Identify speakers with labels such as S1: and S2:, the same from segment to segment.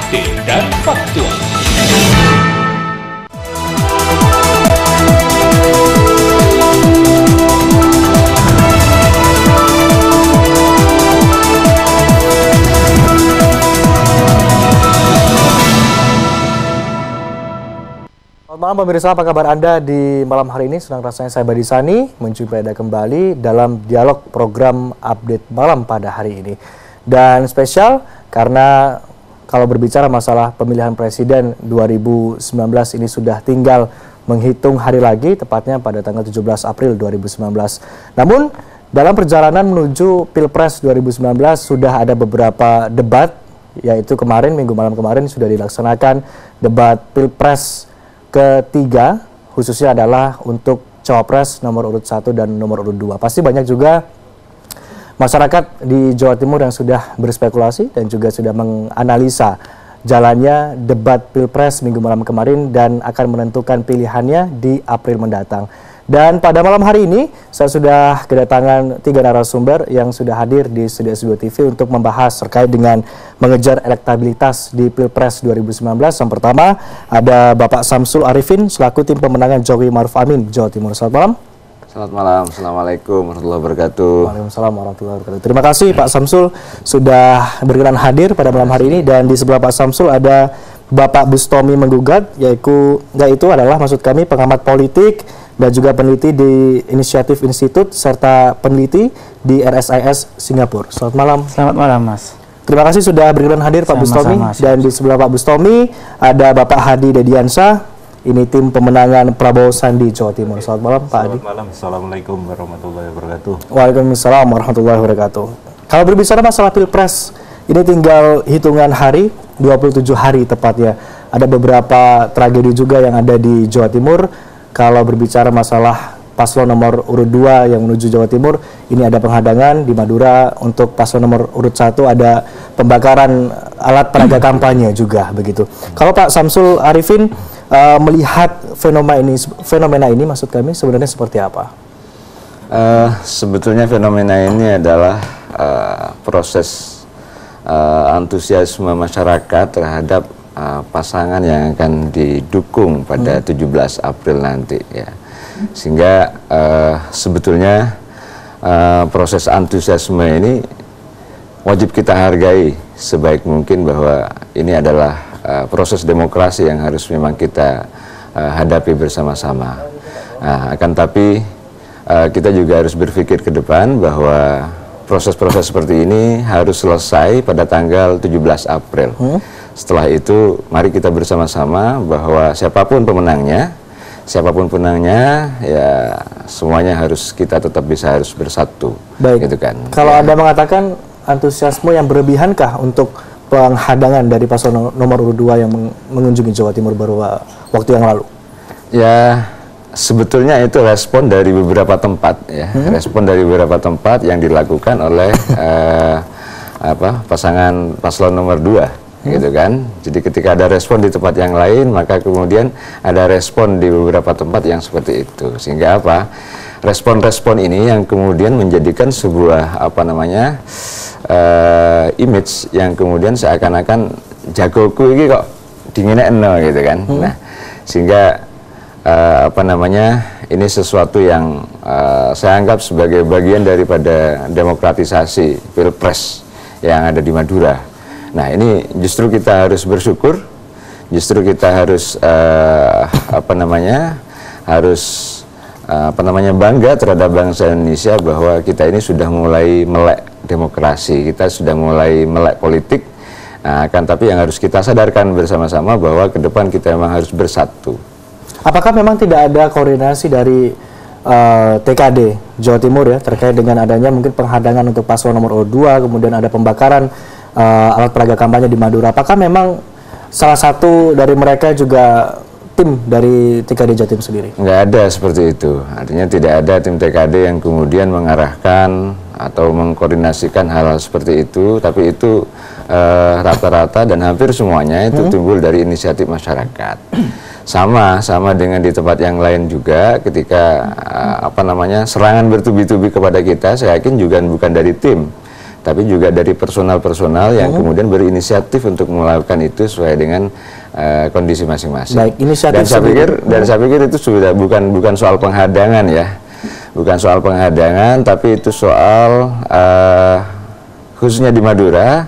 S1: update dan faktual.
S2: Selamat malam pemirsa, apa kabar Anda di malam hari ini? Senang rasanya saya Badi Sani menjumpai Anda kembali dalam dialog program update malam pada hari ini. Dan spesial karena kalau berbicara masalah pemilihan presiden 2019 ini sudah tinggal menghitung hari lagi, tepatnya pada tanggal 17 April 2019. Namun dalam perjalanan menuju Pilpres 2019 sudah ada beberapa debat, yaitu kemarin, minggu malam kemarin sudah dilaksanakan debat Pilpres ketiga, khususnya adalah untuk Cawapres nomor urut 1 dan nomor urut 2. Pasti banyak juga masyarakat di Jawa Timur yang sudah berspekulasi dan juga sudah menganalisa jalannya debat Pilpres minggu malam kemarin dan akan menentukan pilihannya di April mendatang. Dan pada malam hari ini saya sudah kedatangan 3 narasumber yang sudah hadir di Studio S2 TV untuk membahas terkait dengan mengejar elektabilitas di Pilpres 2019. Yang pertama ada Bapak Samsul Arifin selaku tim pemenangan Jokowi Maruf Amin Jawa Timur. Selamat malam.
S3: Selamat malam, Assalamualaikum warahmatullahi wabarakatuh.
S2: Waalaikumsalam warahmatullahi wabarakatuh. Terima kasih Pak Samsul sudah berkenan hadir pada malam hari ini. Dan di sebelah Pak Samsul ada Bapak Bustomi Menggugat, yaitu adalah maksud kami pengamat politik dan juga peneliti di Inisiatif Institute serta peneliti di RSIS Singapura. Selamat malam.
S4: Selamat malam, Mas.
S2: Terima kasih sudah berkenan hadir Pak Bustomi. Dan di sebelah Pak Bustomi ada Bapak Hadi Dediansyah. Ini tim pemenangan Prabowo Sandi Jawa Timur. Selamat malam Pak Hadi.
S5: Selamat malam. Assalamualaikum warahmatullahi wabarakatuh.
S2: Waalaikumsalam warahmatullahi wabarakatuh. Kalau berbicara masalah Pilpres, ini tinggal hitungan hari, 27 hari tepatnya. Ada beberapa tragedi juga yang ada di Jawa Timur. Kalau berbicara masalah paslon nomor urut 2 yang menuju Jawa Timur, ini ada penghadangan di Madura. Untuk paslon nomor urut 1 ada pembakaran alat peraga kampanye juga begitu. Kalau Pak Samsul Arifin melihat fenomena ini maksud kami sebenarnya seperti apa?
S3: Sebetulnya fenomena ini adalah proses antusiasme masyarakat terhadap pasangan yang akan didukung pada 17 April nanti ya. Sehingga sebetulnya proses antusiasme ini wajib kita hargai sebaik mungkin, bahwa ini adalah proses demokrasi yang harus memang kita hadapi bersama-sama. Akan tapi kita juga harus berpikir ke depan bahwa proses-proses seperti ini harus selesai pada tanggal 17 April. Setelah itu mari kita bersama-sama bahwa siapapun pemenangnya ya semuanya kita tetap harus bersatu.
S2: Baik.
S3: Gitu kan.
S2: Kalau Anda mengatakan antusiasme yang berlebihankah untuk penghadangan dari paslon nomor urut 2 yang mengunjungi Jawa Timur beberapa waktu yang lalu? Ya,
S3: sebetulnya itu respon dari beberapa tempat ya. Respon dari beberapa tempat yang dilakukan oleh pasangan paslon nomor 2. Gitu kan. Jadi ketika ada respon di tempat yang lain, maka kemudian ada respon di beberapa tempat yang seperti itu. Sehingga respon-respon ini yang kemudian menjadikan sebuah image yang kemudian seakan-akan jagoku ini kok dinginekno gitu kan. Nah, sehingga ini sesuatu yang saya anggap sebagai bagian daripada demokratisasi Pilpres yang ada di Madura. Nah, ini justru kita harus bersyukur, justru kita harus bangga terhadap bangsa Indonesia bahwa kita ini sudah mulai melek demokrasi, kita sudah mulai melek politik. Kan tapi yang harus kita sadarkan bersama-sama bahwa ke depan kita memang harus bersatu.
S2: Apakah memang tidak ada koordinasi dari TKD Jawa Timur ya terkait dengan adanya mungkin penghadangan untuk paslon nomor urut 2, kemudian ada pembakaran alat peraga kampanye di Madura? Apakah memang salah satu dari mereka juga tim dari TKD Jatim sendiri?
S3: Nggak ada seperti itu. Artinya tidak ada tim TKD yang kemudian mengarahkan atau mengkoordinasikan hal-hal seperti itu, tapi itu rata-rata dan hampir semuanya itu timbul dari inisiatif masyarakat. Sama dengan di tempat yang lain juga, ketika serangan bertubi-tubi kepada kita, saya yakin juga bukan dari tim tapi juga dari personal-personal yang kemudian berinisiatif untuk melakukan itu sesuai dengan kondisi masing-masing.
S2: Baik, inisiatif
S3: dan saya pikir itu sudah bukan soal penghadangan ya, bukan soal penghadangan, tapi itu soal khususnya di Madura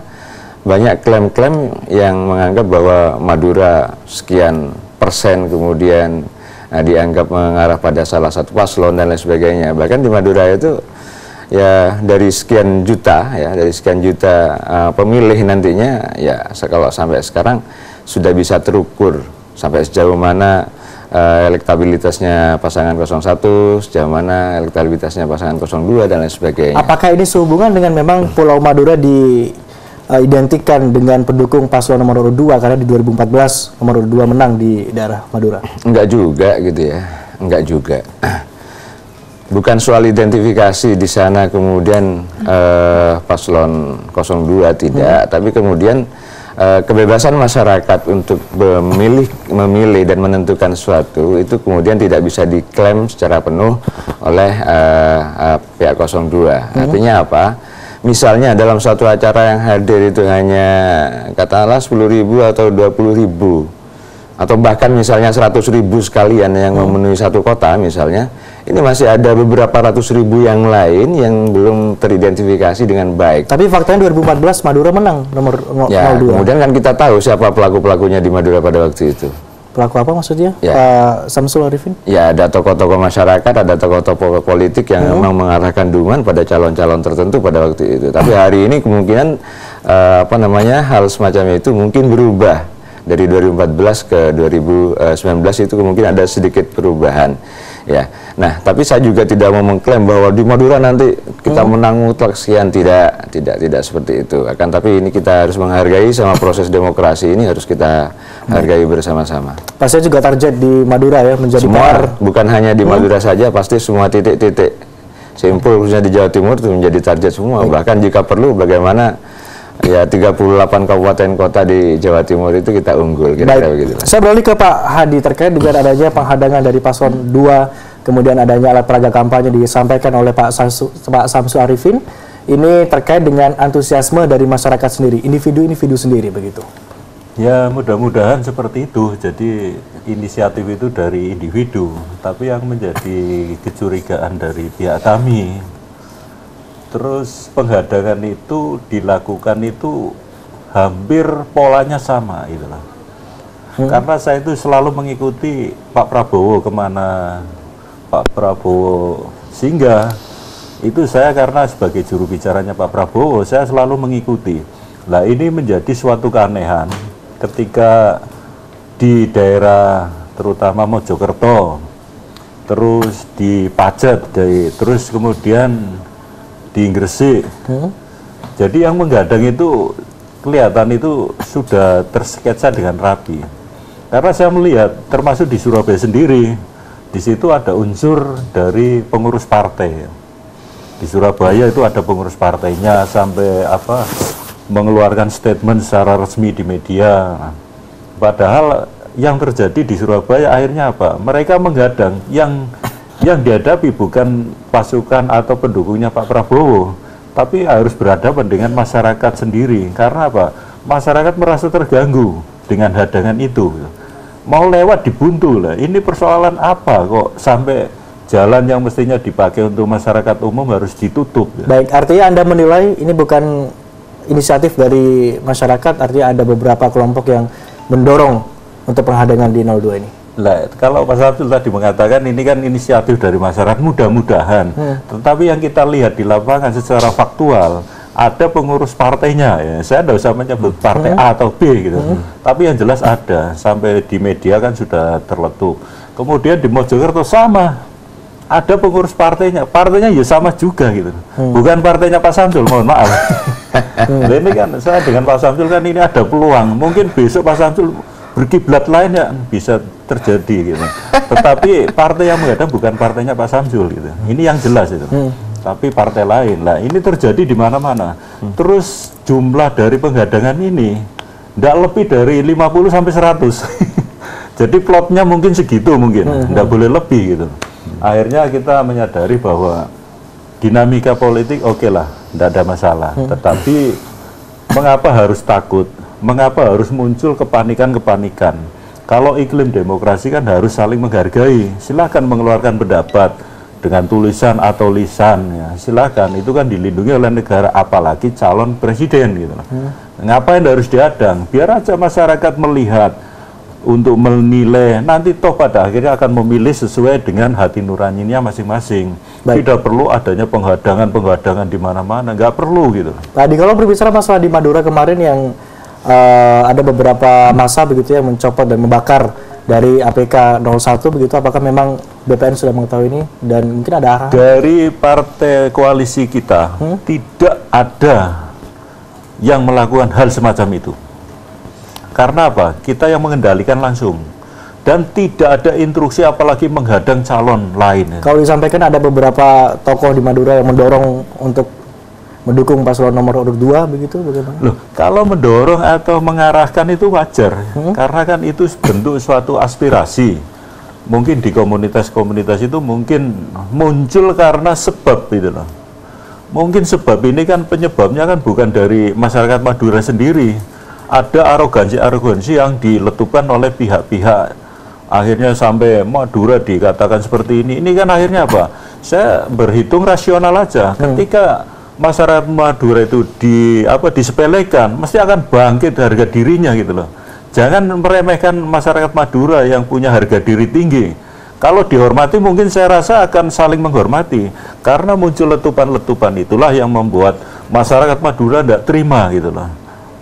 S3: banyak klaim-klaim yang menganggap bahwa Madura sekian persen kemudian dianggap mengarah pada salah satu paslon dan lain sebagainya. Bahkan di Madura itu ya dari sekian juta pemilih nantinya ya kalau sampai sekarang sudah bisa terukur sampai sejauh mana elektabilitasnya pasangan 01, sejauh mana elektabilitasnya pasangan 02 dan lain sebagainya.
S2: Apakah ini sehubungan dengan memang Pulau Madura diidentikan dengan pendukung paslon nomor 2 karena di 2014 nomor 2 menang di daerah Madura?
S3: Enggak juga gitu ya, enggak juga. Bukan soal identifikasi di sana kemudian paslon 02 tidak, tapi kemudian kebebasan masyarakat untuk memilih dan menentukan sesuatu itu kemudian tidak bisa diklaim secara penuh oleh pihak 02. Artinya apa? Misalnya dalam suatu acara yang hadir itu hanya katakanlah 10.000 atau 20.000 atau bahkan misalnya 100.000 sekalian yang memenuhi satu kota misalnya, ini masih ada beberapa ratus ribu yang lain yang belum teridentifikasi dengan baik.
S2: Tapi faktanya 2014 Madura menang nomor 02.
S3: Ya, kemudian kan kita tahu siapa pelaku-pelakunya di Madura pada waktu itu.
S2: Pelaku apa maksudnya?
S3: Ya.
S2: Samsul Arifin?
S3: Ya, ada tokoh-tokoh masyarakat, ada tokoh-tokoh politik yang memang mengarahkan dukungan pada calon-calon tertentu pada waktu itu. Tapi hari ini kemungkinan hal semacam itu mungkin berubah. Dari 2014 ke 2019 itu kemungkinan ada sedikit perubahan. Ya, nah tapi saya juga tidak mau mengklaim bahwa di Madura nanti kita menang mutlak sekian, tidak seperti itu. Akan tapi ini kita harus menghargai sama proses demokrasi ini harus kita hargai bersama-sama.
S2: Pasti juga target di Madura ya menjadi
S3: semua, bukan hanya di Madura saja, pasti semua titik-titik simpul khususnya di Jawa Timur itu menjadi target semua. Bahkan jika perlu bagaimana ya 38 kabupaten kota di Jawa Timur itu kita unggul kira-kira begitu.
S2: Saya beralih ke Pak Hadi terkait dengan adanya penghadangan dari paslon 2, kemudian adanya alat peraga kampanye disampaikan oleh Pak Samsul Arifin. Ini terkait dengan antusiasme dari masyarakat sendiri, individu-individu sendiri begitu.
S5: Ya mudah-mudahan seperti itu. Jadi inisiatif itu dari individu, tapi yang menjadi kecurigaan dari pihak kami, terus penghadangan itu dilakukan itu hampir polanya sama gitu lah. Karena saya itu selalu mengikuti Pak Prabowo kemana Pak Prabowo singgah, itu saya karena sebagai juru bicaranya Pak Prabowo saya selalu mengikuti. Nah ini menjadi suatu keanehan ketika di daerah terutama Mojokerto, terus di Pacet, terus kemudian di Gresik. Jadi yang menggadang itu kelihatan itu sudah tersketsa dengan rapi. Karena saya melihat termasuk di Surabaya sendiri, di situ ada unsur dari pengurus partai. Di Surabaya itu ada pengurus partainya sampai mengeluarkan statement secara resmi di media. Padahal yang terjadi di Surabaya akhirnya apa? Mereka menggadang yang dihadapi bukan pasukan atau pendukungnya Pak Prabowo, tapi harus berhadapan dengan masyarakat sendiri. Karena apa? Masyarakat merasa terganggu dengan hadangan itu. Mau lewat dibuntu lah. Ini persoalan apa kok sampai jalan yang mestinya dipakai untuk masyarakat umum harus ditutup?
S2: Baik, artinya Anda menilai ini bukan inisiatif dari masyarakat, artinya ada beberapa kelompok yang mendorong untuk penghadangan di 02 ini.
S5: Lah, kalau Pak Samsul tadi mengatakan ini kan inisiatif dari masyarakat, mudah-mudahan. Tetapi yang kita lihat di lapangan secara faktual, ada pengurus partainya. Ya. Saya tidak usah menyebut partai A atau B gitu. Tapi yang jelas ada, sampai di media kan sudah terletup. Kemudian di Mojokerto sama, ada pengurus partainya ya sama juga gitu. Bukan partainya Pak Samsul, mohon maaf. Ini kan saya dengan Pak Samsul kan ini ada peluang. Mungkin besok Pak Samsul berkiblat lain ya bisa terjadi gitu. Tetapi partai yang menghadang bukan partainya Pak Samsul gitu. Ini yang jelas itu. Tapi partai lain. Lah ini terjadi di mana-mana. Terus jumlah dari penghadangan ini tidak lebih dari 50 sampai 100. Jadi plotnya mungkin segitu mungkin. Tidak boleh lebih gitu. Akhirnya kita menyadari bahwa dinamika politik oke lah. tidak ada masalah. Tetapi mengapa harus takut? Mengapa harus muncul kepanikan-kepanikan? Kalau iklim demokrasi kan harus saling menghargai. Silakan mengeluarkan pendapat dengan tulisan atau lisan, ya silakan. Itu kan dilindungi oleh negara, apalagi calon presiden gitu. Ngapain harus diadang? Biar aja masyarakat melihat untuk menilai. Nanti toh pada akhirnya akan memilih sesuai dengan hati nuraninya masing-masing. Tidak perlu adanya penghadangan di mana-mana, nggak perlu gitu.
S2: Tadi kalau berbicara masalah di Madura kemarin yang ada beberapa massa begitu yang mencopot dan membakar dari APK 01 begitu, apakah memang BPN sudah mengetahui ini dan mungkin ada arahan?
S5: Dari partai koalisi kita tidak ada yang melakukan hal semacam itu. Karena apa? Kita yang mengendalikan langsung dan tidak ada instruksi apalagi menghadang calon lain.
S2: Kalau disampaikan ada beberapa tokoh di Madura yang mendorong untuk mendukung paslon nomor urut 2 begitu, bagaimana?
S5: Loh, kalau mendorong atau mengarahkan itu wajar, karena kan itu bentuk suatu aspirasi. Mungkin di komunitas-komunitas itu mungkin muncul karena sebab gitu loh. Mungkin sebab ini kan penyebabnya kan bukan dari masyarakat Madura sendiri. Ada arogansi-arogansi yang diletupkan oleh pihak-pihak. Akhirnya sampai Madura dikatakan seperti ini. Ini kan akhirnya apa? Saya berhitung rasional aja. Ketika masyarakat Madura itu disepelekan, mesti akan bangkit harga dirinya gitu loh. Jangan meremehkan masyarakat Madura yang punya harga diri tinggi. Kalau dihormati mungkin saya rasa akan saling menghormati. Karena muncul letupan-letupan itulah yang membuat masyarakat Madura tidak terima gitu loh.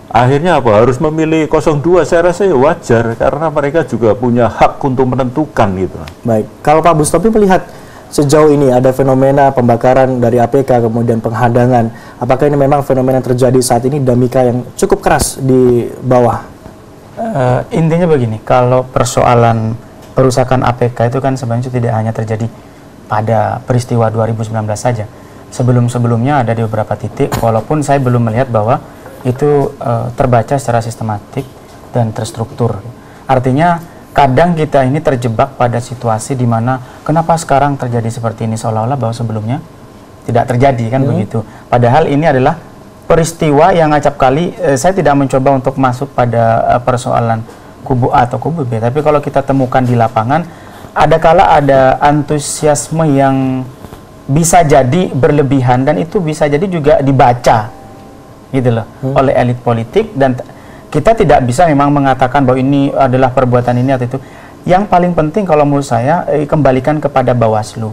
S5: Akhirnya apa? Harus memilih 02, saya rasa ya wajar karena mereka juga punya hak untuk menentukan gitu.
S2: Baik, kalau Pak Bustopi melihat sejauh ini ada fenomena pembakaran dari APK kemudian penghadangan, apakah ini memang fenomena yang terjadi saat ini, dinamika yang cukup keras di bawah?
S1: Intinya begini, kalau persoalan perusakan APK itu kan sebenarnya tidak hanya terjadi pada peristiwa 2019 saja. Sebelum-sebelumnya ada di beberapa titik, walaupun saya belum melihat bahwa itu terbaca secara sistematik dan terstruktur. Artinya kadang kita ini terjebak pada situasi di mana kenapa sekarang terjadi seperti ini, seolah-olah bahwa sebelumnya tidak terjadi kan begitu. Padahal ini adalah peristiwa yang acap kali saya tidak mencoba untuk masuk pada persoalan kubu A atau kubu B, tapi kalau kita temukan di lapangan adakala ada antusiasme yang bisa jadi berlebihan dan itu bisa jadi juga dibaca gitu loh oleh elit politik, dan kita tidak bisa memang mengatakan bahwa ini adalah perbuatan ini atau itu. Yang paling penting kalau menurut saya kembalikan kepada Bawaslu.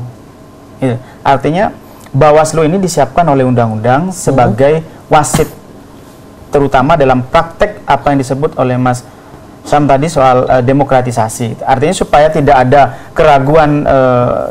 S1: Gitu. Artinya Bawaslu ini disiapkan oleh undang-undang sebagai wasit, terutama dalam praktek apa yang disebut oleh Mas Sam tadi soal demokratisasi. Artinya supaya tidak ada keraguan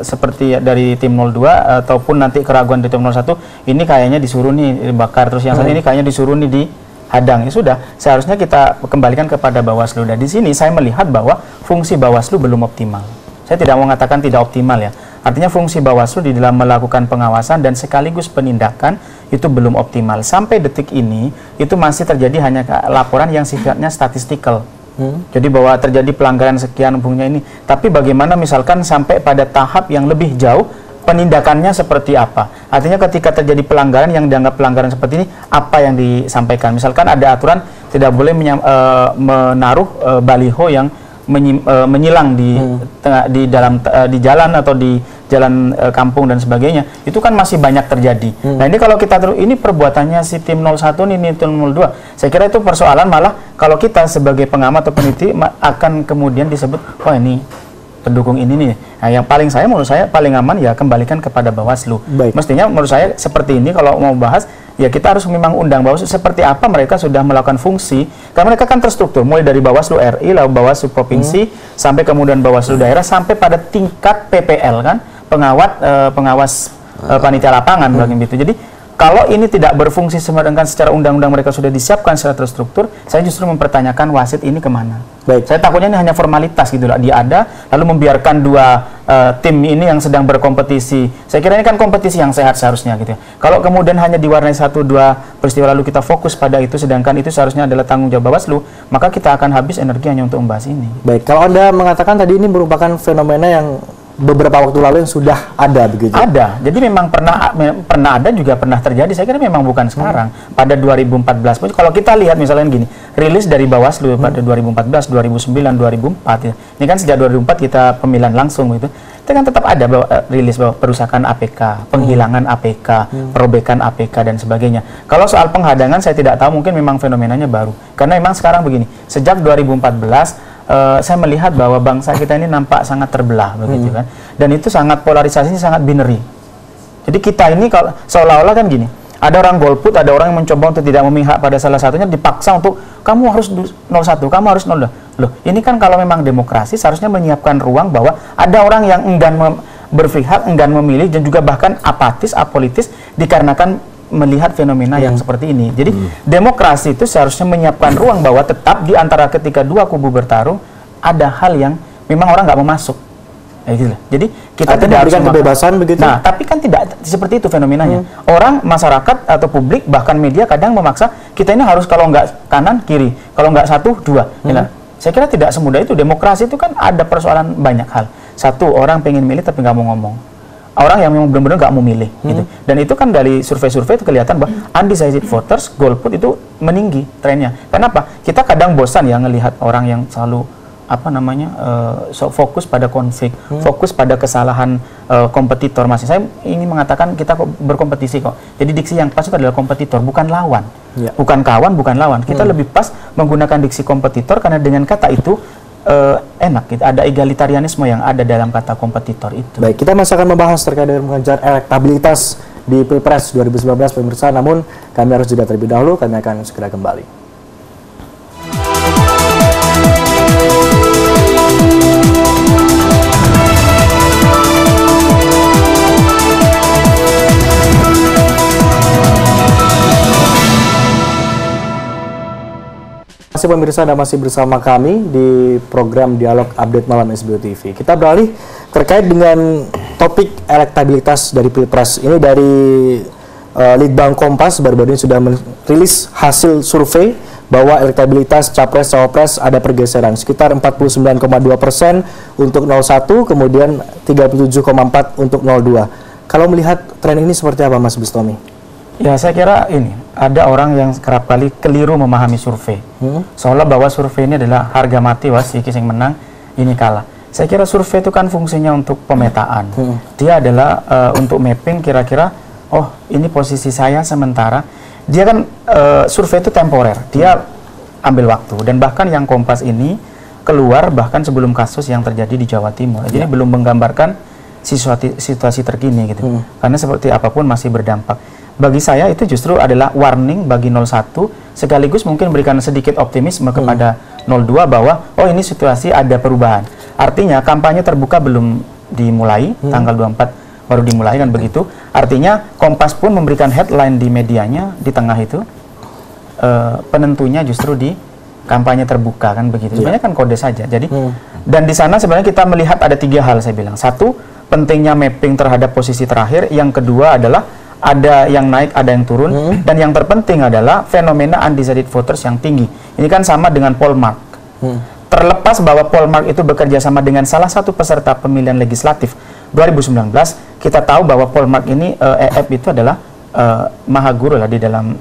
S1: seperti dari tim 02 ataupun nanti keraguan di tim 01, ini kayaknya disuruh nih dibakar, terus yang satu ini kayaknya disuruh nih dihadang. Ya sudah, seharusnya kita kembalikan kepada Bawaslu. Dan di sini saya melihat bahwa fungsi Bawaslu belum optimal. Saya tidak mau mengatakan tidak optimal ya. Artinya fungsi Bawaslu di dalam melakukan pengawasan dan sekaligus penindakan itu belum optimal. Sampai detik ini itu masih terjadi hanya laporan yang sifatnya statistikal. Jadi bahwa terjadi pelanggaran sekian punya ini, tapi bagaimana misalkan sampai pada tahap yang lebih jauh penindakannya seperti apa? Artinya ketika terjadi pelanggaran yang dianggap pelanggaran seperti ini, apa yang disampaikan? Misalkan ada aturan tidak boleh menaruh baliho yang menyilang di jalan atau di jalan kampung dan sebagainya, itu kan masih banyak terjadi. Nah ini kalau kita ini perbuatannya si tim 01 ini tim 02, saya kira itu persoalan malah kalau kita sebagai pengamat atau peneliti akan kemudian disebut, wah ini pendukung ini nih. Nah yang menurut saya paling aman ya kembalikan kepada Bawaslu. Baik. Mestinya menurut saya seperti ini kalau mau bahas ya kita harus memang undang Bawaslu seperti apa mereka sudah melakukan fungsi, karena mereka kan terstruktur mulai dari Bawaslu RI, lalu Bawaslu Provinsi, sampai kemudian Bawaslu Daerah, sampai pada tingkat PPL kan, pengawas panitia lapangan begitu. Jadi kalau ini tidak berfungsi sedangkan secara undang-undang mereka sudah disiapkan secara terstruktur, saya justru mempertanyakan wasit ini kemana. Baik, saya takutnya ini hanya formalitas gitu lah. Dia ada lalu membiarkan dua tim ini yang sedang berkompetisi. Saya kira ini kan kompetisi yang sehat seharusnya gitu ya. Kalau kemudian hanya diwarnai 1-2 peristiwa lalu kita fokus pada itu, sedangkan itu seharusnya adalah tanggung jawab Bawaslu, maka kita akan habis energi hanya untuk membahas ini.
S2: Baik, kalau Anda mengatakan tadi ini merupakan fenomena yang beberapa waktu lalu yang sudah ada begitu?
S1: Ada. Jadi memang pernah ada juga pernah terjadi. Saya kira memang bukan sekarang. Pada 2014 pun kalau kita lihat misalnya gini, rilis dari Bawaslu pada 2014, 2009, 2004 ya. Ini kan sejak 2004 kita pemilihan langsung gitu. Itu kan tetap ada rilis bahwa perusakan APK, penghilangan APK, perobekan APK dan sebagainya. Kalau soal penghadangan saya tidak tahu, mungkin memang fenomenanya baru. Karena memang sekarang begini, sejak 2014 saya melihat bahwa bangsa kita ini nampak sangat terbelah begitu kan, dan itu sangat polarisasinya sangat binary. Jadi kita ini kalau seolah-olah kan gini, ada orang golput, ada orang yang mencoba untuk tidak memihak pada salah satunya, dipaksa untuk kamu harus 01, kamu harus 02. Loh, ini kan kalau memang demokrasi seharusnya menyiapkan ruang bahwa ada orang yang enggan berpihak, enggan memilih, dan juga bahkan apatis, apolitis dikarenakan melihat fenomena yang seperti ini. Jadi demokrasi itu seharusnya menyiapkan ruang bahwa tetap di antara ketika dua kubu bertarung ada hal yang memang orang nggak mau masuk. Gitu. Jadi kita tidak harus
S2: kebebasan begitu.
S1: Nah, tapi kan tidak seperti itu fenomenanya. Orang, masyarakat atau publik bahkan media kadang memaksa kita ini harus kalau nggak kanan kiri, kalau nggak 1 2. Ya, saya kira tidak semudah itu. Demokrasi itu kan ada persoalan banyak hal. Satu, orang pengen milih tapi nggak mau ngomong. Orang yang memang benar-benar nggak mau milih, gitu. Dan itu kan dari survei-survei itu kelihatan bahwa undecided voters, golput itu meninggi trennya. Kenapa? Kita kadang bosan ya ngelihat orang yang selalu fokus pada konflik, fokus pada kesalahan kompetitor. Masih saya ingin mengatakan kita kok berkompetisi kok. Jadi diksi yang pas itu adalah kompetitor, bukan lawan, bukan kawan, bukan lawan. Kita lebih pas menggunakan diksi kompetitor karena dengan kata itu enak, gitu. Ada egalitarianisme yang ada dalam kata kompetitor itu.
S2: Baik, kita masih akan membahas terkait dengan mengejar elektabilitas di Pilpres 2019 pemirsa, namun kami harus jeda terlebih dahulu, kami akan segera kembali. Pemirsa, Anda masih bersama kami di program Dialog Update Malam SBO TV. Kita beralih terkait dengan topik elektabilitas dari Pilpres. Ini dari Litbang Kompas baru-baru ini sudah merilis hasil survei bahwa elektabilitas Capres-Cawapres ada pergeseran sekitar 49,2% untuk 01, kemudian 37,4 untuk 02. Kalau melihat tren ini seperti apa, Mas Bustomi?
S1: Ya, saya kira ini ada orang yang kerap kali keliru memahami survei. Seolah bahwa survei ini adalah harga mati, was iki yang menang, ini kalah. Saya kira survei itu kan fungsinya untuk pemetaan. Dia adalah untuk mapping kira-kira, oh ini posisi saya sementara. Dia kan survei itu temporer, dia ambil waktu. Dan bahkan yang Kompas ini keluar bahkan sebelum kasus yang terjadi di Jawa Timur. Jadi belum menggambarkan situasi terkini gitu. Karena seperti apapun masih berdampak. Bagi saya itu justru adalah warning bagi 01, sekaligus mungkin berikan sedikit optimisme kepada 02 bahwa oh ini situasi ada perubahan. Artinya kampanye terbuka belum dimulai, tanggal 24 baru dimulai kan begitu. Artinya Kompas pun memberikan headline di medianya di tengah itu, penentunya justru di kampanye terbuka kan begitu. Sebenarnya kan kode saja. Jadi dan di sana sebenarnya kita melihat ada 3 hal saya bilang. Satu, pentingnya mapping terhadap posisi terakhir. Yang kedua adalah ada yang naik, ada yang turun, dan yang terpenting adalah fenomena undecided voters yang tinggi. Ini kan sama dengan Polmark. Terlepas bahwa Polmark itu bekerja sama dengan salah satu peserta pemilihan legislatif 2019, kita tahu bahwa Polmark ini EF itu adalah maha guru lah di dalam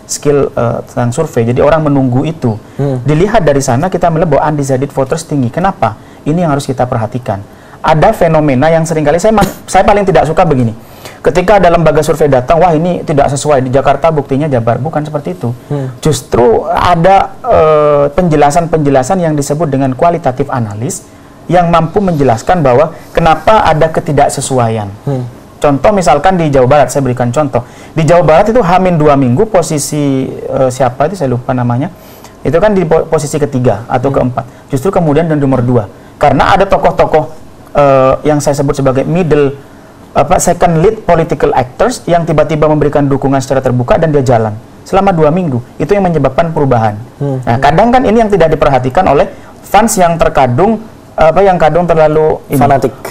S1: skill tentang survei. Jadi orang menunggu itu. Dilihat dari sana kita melihat bahwa undecided voters tinggi. Kenapa? Ini yang harus kita perhatikan. Ada fenomena yang seringkali saya paling tidak suka begini. Ketika ada lembaga survei datang, wah ini tidak sesuai di Jakarta, buktinya Jabar. Bukan seperti itu. Justru ada penjelasan-penjelasan yang disebut dengan kualitatif analis yang mampu menjelaskan bahwa kenapa ada ketidaksesuaian. Contoh misalkan di Jawa Barat, saya berikan contoh. Di Jawa Barat itu H-2 minggu posisi siapa itu saya lupa namanya. Itu kan di posisi ketiga atau keempat. Justru kemudian dan nomor 2. Karena ada tokoh-tokoh yang saya sebut sebagai second lead political actors yang tiba-tiba memberikan dukungan secara terbuka dan dia jalan selama 2 minggu. Itu yang menyebabkan perubahan. Nah, kadang kan ini yang tidak diperhatikan oleh fans yang terkadung yang kadang terlalu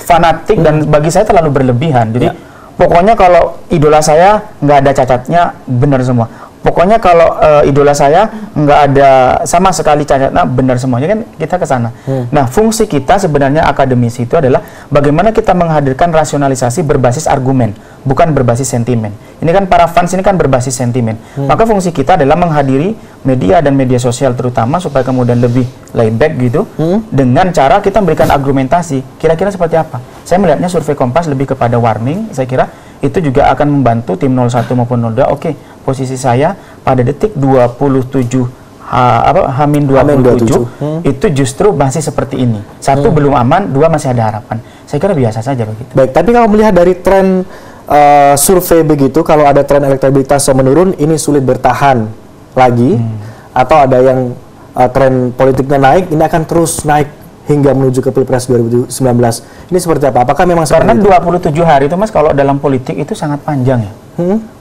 S1: fanatik dan bagi saya terlalu berlebihan. Jadi pokoknya kalau idola saya nggak ada cacatnya, benar semua. Pokoknya kalau idola saya nggak ada sama sekali cacat, nah benar semuanya kan kita ke sana. Nah, fungsi kita sebenarnya akademisi itu adalah bagaimana kita menghadirkan rasionalisasi berbasis argumen, bukan berbasis sentimen. Ini kan para fans ini kan berbasis sentimen. Maka fungsi kita adalah menghadiri media dan media sosial terutama supaya kemudian lebih layback gitu, dengan cara kita memberikan argumentasi. Kira-kira seperti apa? Saya melihatnya survei Kompas lebih kepada warning, saya kira itu juga akan membantu tim 01 maupun 02. Oke, posisi saya pada detik 27 Hamin 27 itu justru masih seperti ini. Satu, belum aman, dua, masih ada harapan. Saya kira biasa saja begitu.
S2: Baik, tapi kalau melihat dari tren survei begitu, kalau ada tren elektabilitas yang menurun, ini sulit bertahan lagi, atau ada yang tren politiknya naik, ini akan terus naik hingga menuju ke Pilpres 2019. Ini seperti apa? Apakah memang
S1: karena
S2: seperti
S1: 27 hari itu Mas, kalau dalam politik itu sangat panjang ya.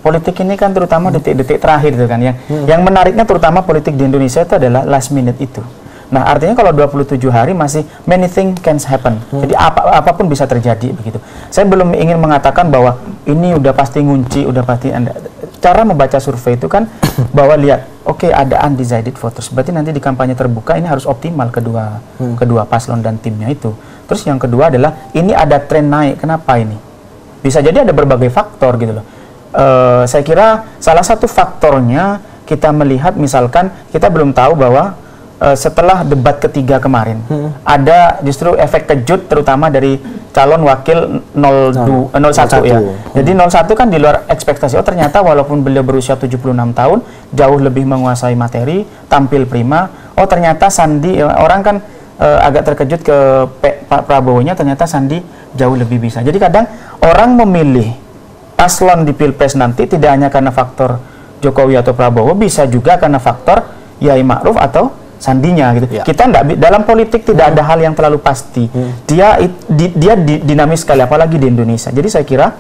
S1: Politik ini kan terutama detik-detik terakhir itu kan yang menariknya, terutama politik di Indonesia itu adalah last minute itu. Nah, artinya kalau 27 hari masih many things can happen. Jadi apapun bisa terjadi begitu. Saya belum ingin mengatakan bahwa ini udah pasti ngunci, udah pasti Anda. Cara membaca survei itu kan bahwa lihat, oke, ada undecided voters. Berarti nanti di kampanye terbuka ini harus optimal kedua paslon dan timnya itu. Terus yang kedua adalah ini ada tren naik. Kenapa ini? Bisa jadi ada berbagai faktor gitu loh. Saya kira salah satu faktornya kita melihat misalkan kita belum tahu bahwa setelah debat ketiga kemarin ada justru efek kejut terutama dari calon wakil 01 ya. Jadi 01 kan di luar ekspektasi. Oh, ternyata walaupun beliau berusia 76 tahun jauh lebih menguasai materi, tampil prima. Oh, ternyata Sandi, orang kan agak terkejut ke Pak Prabowo-nya, ternyata Sandi jauh lebih bisa. Jadi kadang orang memilih paslon di Pilpres nanti tidak hanya karena faktor Jokowi atau Prabowo, bisa juga karena faktor Yai Ma'ruf atau Sandinya gitu. Kita enggak, dalam politik tidak ada hal yang terlalu pasti. Dia dinamis sekali, apalagi di Indonesia. Jadi saya kira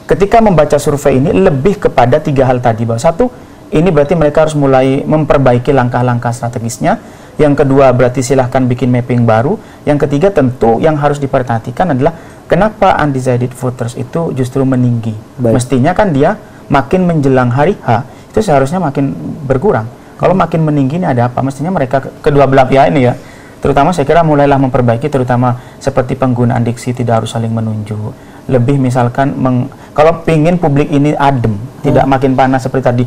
S1: ketika membaca survei ini lebih kepada tiga hal tadi. Bahwa satu, ini berarti mereka harus mulai memperbaiki langkah-langkah strategisnya. Yang kedua, berarti silahkan bikin mapping baru. Yang ketiga, tentu yang harus diperhatikan adalah kenapa undecided voters itu justru meninggi. Mestinya kan dia makin menjelang hari H itu seharusnya makin berkurang. Kalau makin meninggi ini ada apa? Mestinya mereka kedua belah pihak ini ya, terutama saya kira mulailah memperbaiki, terutama seperti penggunaan diksi tidak harus saling menunjuk. Lebih misalkan kalau pingin publik ini adem, tidak makin panas seperti tadi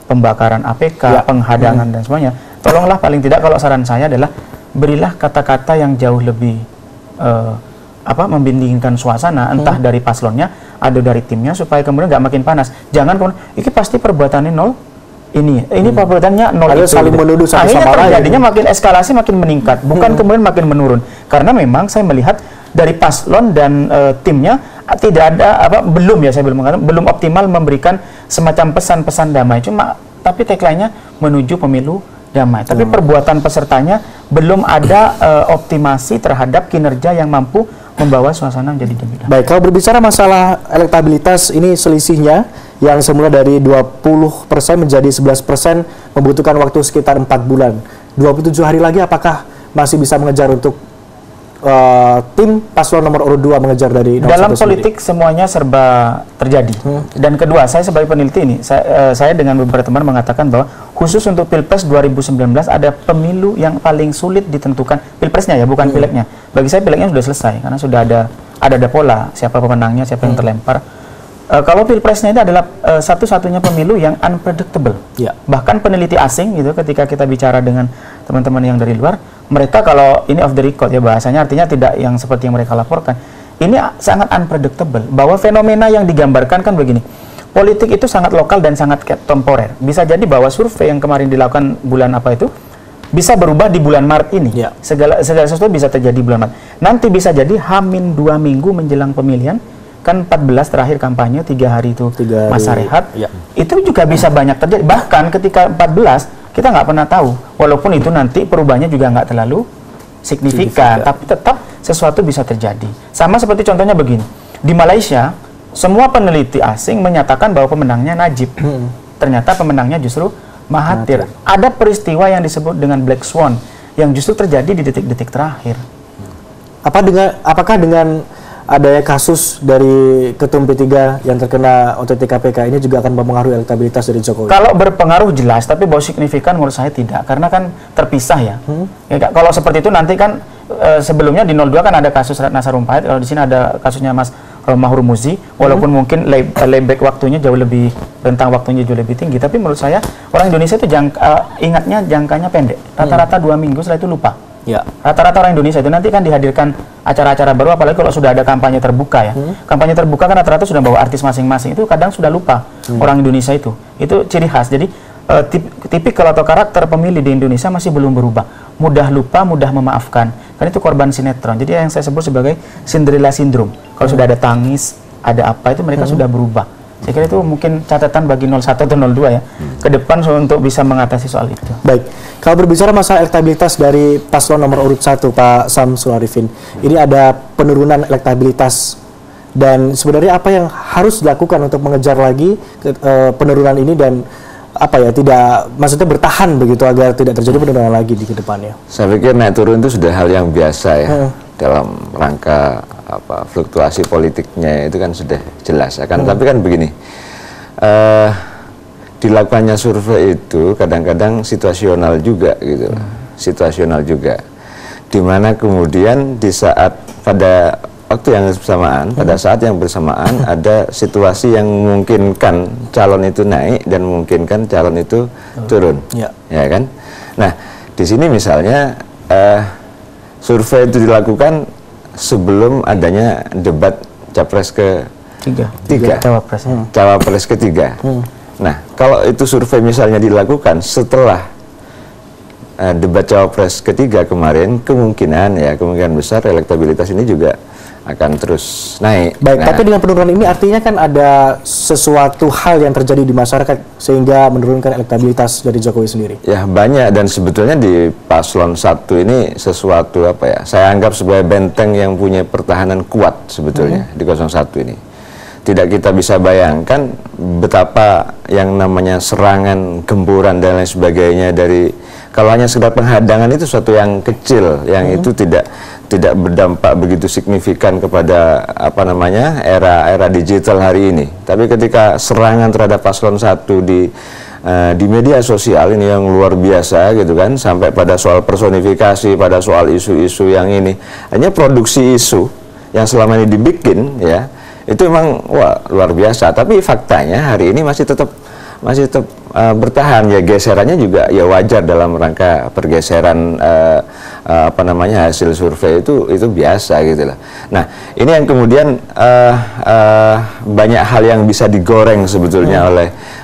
S1: pembakaran APK, penghadangan dan semuanya. Tolonglah paling tidak kalau saran saya adalah berilah kata-kata yang jauh lebih membindingkan suasana, entah dari paslonnya atau dari timnya, supaya kemudian nggak makin panas. Jangan kemudian ini pasti perbuatannya nol. Ini perbuatannya nol itu
S2: saling menuduh satu sama lain.
S1: Terjadinya makin eskalasi, makin meningkat, bukan kemudian makin menurun. Karena memang saya melihat dari paslon dan timnya tidak ada belum optimal memberikan semacam pesan-pesan damai. Tapi tagline-nya menuju pemilu damai. Tapi perbuatan pesertanya belum ada optimasi terhadap kinerja yang mampu membawa suasana menjadi lebih damai.
S2: Baik, kalau berbicara masalah elektabilitas, ini selisihnya yang semula dari 20% menjadi 11% membutuhkan waktu sekitar 4 bulan. 27 hari lagi apakah masih bisa mengejar untuk tim paslon nomor urut 2 mengejar dari 01
S1: dalam politik sendiri? Semuanya serba terjadi. Dan kedua, saya sebagai peneliti ini, saya dengan beberapa teman mengatakan bahwa khusus untuk Pilpres 2019 ada pemilu yang paling sulit ditentukan, Pilpresnya ya, bukan pileknya. Bagi saya pileknya sudah selesai karena sudah ada pola siapa pemenangnya, siapa yang terlempar. Kalau Pilpresnya itu adalah satu-satunya pemilu yang unpredictable. Bahkan peneliti asing gitu, ketika kita bicara dengan teman-teman yang dari luar, mereka kalau ini off the record ya bahasanya, artinya tidak yang seperti yang mereka laporkan. Ini sangat unpredictable. Bahwa fenomena yang digambarkan kan begini. Politik itu sangat lokal dan sangat temporer. Bisa jadi bahwa survei yang kemarin dilakukan bulan apa itu bisa berubah di bulan Maret ini. Segala sesuatu bisa terjadi bulan Maret. Nanti bisa jadi Hamin 2 minggu menjelang pemilihan. Kan 14 terakhir kampanye, 3 hari itu masa rehat. Itu juga bisa banyak terjadi. Bahkan ketika 14 kita nggak pernah tahu, walaupun itu nanti perubahannya juga nggak terlalu signifikan, tapi tetap sesuatu bisa terjadi. Sama seperti contohnya begini, di Malaysia semua peneliti asing menyatakan bahwa pemenangnya Najib, ternyata pemenangnya justru Mahathir. Ada peristiwa yang disebut dengan Black Swan yang justru terjadi di detik-detik terakhir.
S2: Apakah dengan adanya kasus dari Ketum P3 yang terkena OTT KPK ini juga akan mempengaruhi elektabilitas dari Jokowi?
S1: Kalau berpengaruh jelas, tapi bahwa signifikan menurut saya tidak, karena kan terpisah ya. Kalau seperti itu nanti kan sebelumnya di 02 kan ada kasus Ratna Sarumpait, kalau di sini ada kasusnya Mas Romahur Muzi, walaupun mungkin layback waktunya jauh lebih, rentang waktunya jauh lebih tinggi, tapi menurut saya orang Indonesia itu ingatnya jangkanya pendek, rata-rata 2 minggu setelah itu lupa.
S2: Ya.
S1: Rata-rata orang Indonesia itu nanti kan dihadirkan acara-acara baru, apalagi kalau sudah ada kampanye terbuka ya. Kampanye terbuka kan rata-rata sudah bawa artis masing-masing, itu kadang sudah lupa orang Indonesia itu ciri khas. Jadi tipikal atau karakter pemilih di Indonesia masih belum berubah, mudah lupa, mudah memaafkan, karena itu korban sinetron. Jadi yang saya sebut sebagai Cinderella syndrome, kalau sudah ada tangis, ada apa, itu mereka sudah berubah. Saya kira itu mungkin catatan bagi 01 atau 02 ya, ke depan untuk bisa mengatasi soal itu.
S2: Baik, kalau berbicara masalah elektabilitas dari paslon nomor urut 1, Pak Samsul Arifin, ini ada penurunan elektabilitas, dan sebenarnya apa yang harus dilakukan untuk mengejar lagi penurunan ini dan apa ya, tidak, maksudnya bertahan begitu agar tidak terjadi penurunan lagi di kedepannya? Saya
S3: pikir naik turun itu sudah hal yang biasa ya, dalam rangka fluktuasi politiknya itu kan sudah jelas kan. Tapi kan begini, dilakukannya survei itu kadang-kadang situasional juga gitu, situasional juga, dimana kemudian di saat pada waktu yang bersamaan, pada saat yang bersamaan ada situasi yang memungkinkan calon itu naik dan memungkinkan calon itu turun, ya kan. Nah di sini misalnya survei itu dilakukan sebelum adanya debat capres ketiga, cawapres ketiga. Nah, kalau itu survei misalnya dilakukan setelah debat cawapres ketiga kemarin, kemungkinan besar elektabilitas ini juga akan terus naik.
S2: Baik, tapi dengan penurunan ini artinya kan ada sesuatu hal yang terjadi di masyarakat sehingga menurunkan elektabilitas dari Jokowi sendiri. Ya,
S3: banyak, dan sebetulnya di paslon 1 ini sesuatu saya anggap sebagai benteng yang punya pertahanan kuat sebetulnya di 01 ini. Tidak kita bisa bayangkan betapa yang namanya serangan, gempuran dan lain sebagainya dari, kalau hanya sekedar penghadangan itu suatu yang kecil, yang itu tidak berdampak begitu signifikan kepada era digital hari ini. Tapi ketika serangan terhadap paslon 1 di media sosial ini yang luar biasa gitu kan, sampai pada soal personifikasi, pada soal isu-isu yang ini, hanya produksi isu yang selama ini dibikin ya, itu memang luar biasa. Tapi faktanya hari ini masih tetap bertahan ya, geserannya juga ya wajar dalam rangka pergeseran hasil survei itu biasa gitu lah. Nah ini yang kemudian banyak hal yang bisa digoreng sebetulnya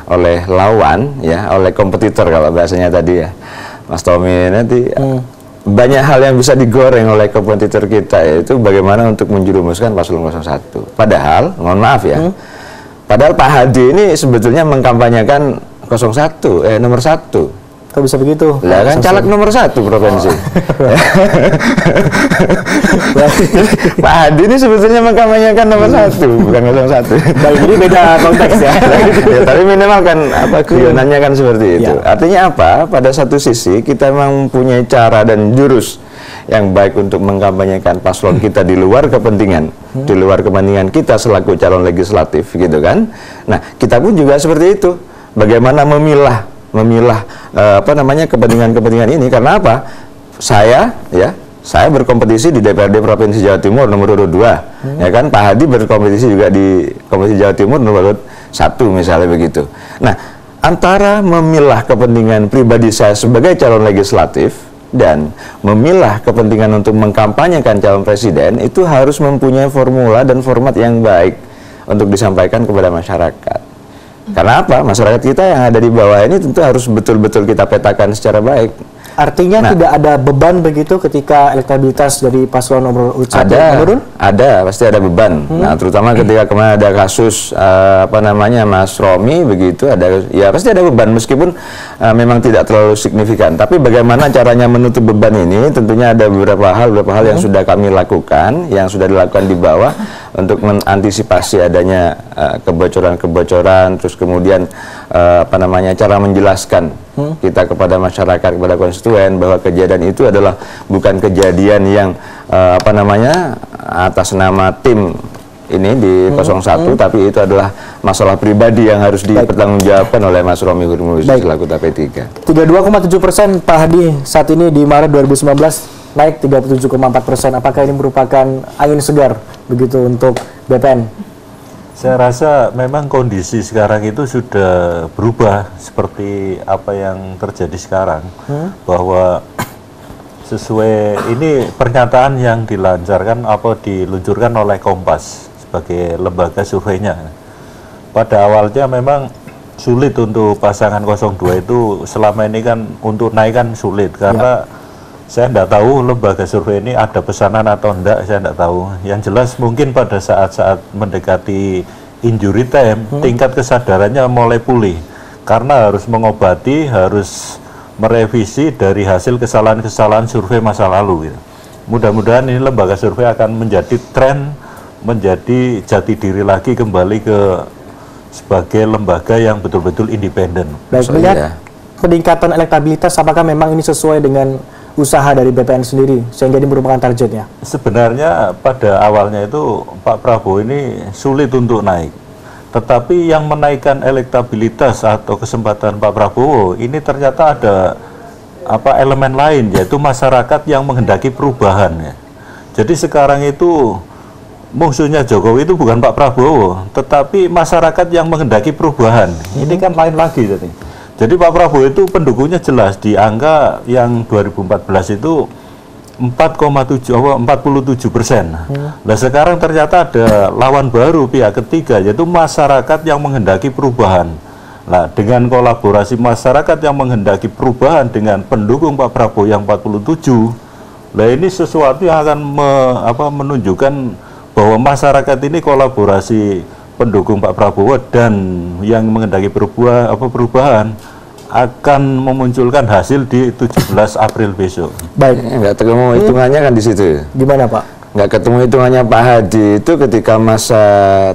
S3: oleh lawan ya, oleh kompetitor kalau bahasanya tadi ya Mas Tommy nanti. Banyak hal yang bisa digoreng oleh kompetitor kita, yaitu bagaimana untuk menjerumuskan paslon 01. Padahal, mohon maaf ya, padahal Pak Hadi ini sebetulnya mengkampanyekan nomor 1.
S2: Kok bisa begitu?
S3: Lah kan caleg nomor 1 provinsi. Pak Hadi ini sebetulnya mengkampanyekan nomor 1, bukan 01.
S2: Baik, jadi beda konteks ya.
S3: Ya, tapi minimal kan guyonannya kan seperti itu. Ya. Artinya apa? Pada satu sisi kita memang mempunyai cara dan jurus yang baik untuk mengkampanyekan paslon kita di luar kepentingan, di luar kepentingan kita selaku calon legislatif gitu kan. Nah, kita pun juga seperti itu. Bagaimana memilah kepentingan-kepentingan ini, karena apa? Saya berkompetisi di DPRD Provinsi Jawa Timur nomor urut 2, ya kan? Pak Hadi berkompetisi juga di Komisi Jawa Timur nomor urut 1 misalnya begitu. Nah, antara memilah kepentingan pribadi saya sebagai calon legislatif dan memilah kepentingan untuk mengkampanyekan calon presiden, itu harus mempunyai formula dan format yang baik untuk disampaikan kepada masyarakat. Karena apa? Masyarakat kita yang ada di bawah ini tentu harus betul-betul kita petakan secara baik.
S2: Artinya tidak ada beban begitu ketika elektabilitas dari paslon nomor urut 1 menurun?
S3: Ada, pasti ada beban. Nah, terutama ketika kemarin ada kasus Mas Romi begitu, ya pasti ada beban meskipun memang tidak terlalu signifikan. Tapi bagaimana caranya menutup beban ini? Tentunya ada beberapa hal yang sudah kami lakukan, yang sudah dilakukan di bawah untuk mengantisipasi adanya kebocoran-kebocoran, terus kemudian cara menjelaskan kita kepada masyarakat, kepada konstituen bahwa kejadian itu adalah bukan kejadian yang atas nama tim ini di 01, tapi itu adalah masalah pribadi yang harus dipertanggungjawabkan oleh Mas Romi Hurmuzi selaku TP3.
S2: 32,7% Pak Hadi saat ini di Maret 2019 naik 37,4%. Apakah ini merupakan angin segar begitu untuk BPN?
S5: Saya rasa memang kondisi sekarang itu sudah berubah seperti apa yang terjadi sekarang, bahwa sesuai ini pernyataan yang diluncurkan oleh Kompas sebagai lembaga surveinya. Pada awalnya memang sulit untuk pasangan 02 itu selama ini kan untuk naik kan sulit karena saya tidak tahu lembaga survei ini ada pesanan atau enggak, saya tidak tahu. Yang jelas mungkin pada saat-saat mendekati injury time tingkat kesadarannya mulai pulih karena harus mengobati, harus merevisi dari hasil kesalahan-kesalahan survei masa lalu. Gitu. Mudah-mudahan ini lembaga survei akan menjadi tren, menjadi jati diri lagi kembali ke sebagai lembaga yang betul-betul independen.
S2: Baik, melihat peningkatan elektabilitas, apakah memang ini sesuai dengan usaha dari BPN sendiri sehingga ini merupakan targetnya?
S5: Sebenarnya pada awalnya itu Pak Prabowo ini sulit untuk naik. Tetapi yang menaikkan elektabilitas atau kesempatan Pak Prabowo ini ternyata ada elemen lain, yaitu masyarakat yang menghendaki perubahan. Ya. Jadi sekarang itu musuhnya Jokowi itu bukan Pak Prabowo, tetapi masyarakat yang menghendaki perubahan. Ini kan lain lagi. Jadi Pak Prabowo itu pendukungnya jelas di angka yang 2014 itu 47%. Nah sekarang ternyata ada lawan baru pihak ketiga, yaitu masyarakat yang menghendaki perubahan. Nah dengan kolaborasi masyarakat yang menghendaki perubahan dengan pendukung Pak Prabowo yang 47, nah ini sesuatu yang akan menunjukkan bahwa masyarakat ini kolaborasi pendukung Pak Prabowo dan yang menghendaki perubahan akan memunculkan hasil di 17 April besok.
S3: Baik, nggak ketemu hitungannya kan di situ.
S2: Gimana Pak?
S3: Nggak ketemu hitungannya Pak Hadi itu ketika masa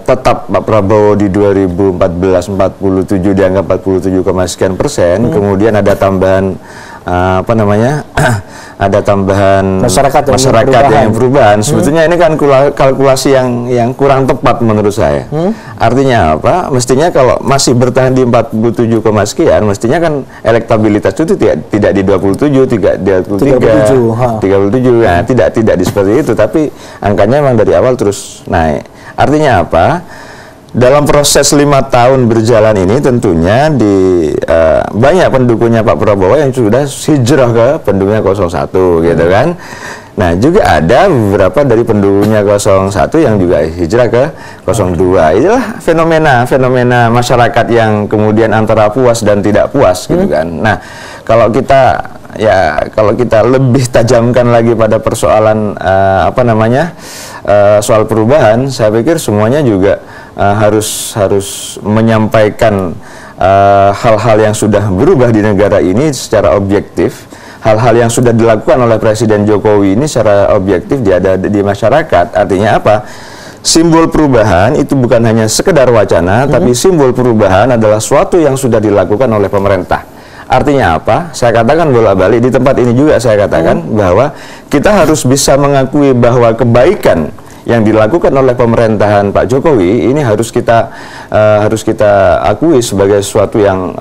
S3: tetap Pak Prabowo di 2014 47 dianggap 47,sekian%, kemudian ada tambahan ada tambahan masyarakat yang perubahan. Sebetulnya ini kan kalkulasi yang kurang tepat menurut saya. Artinya apa? Mestinya kalau masih bertahan di 47, sekian, mestinya kan elektabilitas itu tidak di 27, tidak di 37. Nah, tidak di seperti itu, tapi angkanya memang dari awal terus naik. Artinya apa? Dalam proses 5 tahun berjalan ini tentunya banyak pendukungnya Pak Prabowo yang sudah hijrah ke pendukungnya 01 gitu kan. Nah juga ada beberapa dari pendukungnya 01 yang juga hijrah ke 02. Itulah fenomena masyarakat yang kemudian antara puas dan tidak puas gitu kan. Nah kalau kita lebih tajamkan lagi pada persoalan soal perubahan, saya pikir semuanya juga harus menyampaikan hal-hal yang sudah berubah di negara ini secara objektif, hal-hal yang sudah dilakukan oleh Presiden Jokowi ini secara objektif di masyarakat. Artinya apa? Simbol perubahan itu bukan hanya sekedar wacana, tapi simbol perubahan adalah suatu yang sudah dilakukan oleh pemerintah. Artinya apa? Saya katakan bolak-balik di tempat ini juga saya katakan bahwa kita harus bisa mengakui bahwa kebaikan yang dilakukan oleh pemerintahan Pak Jokowi ini harus kita akui sebagai sesuatu yang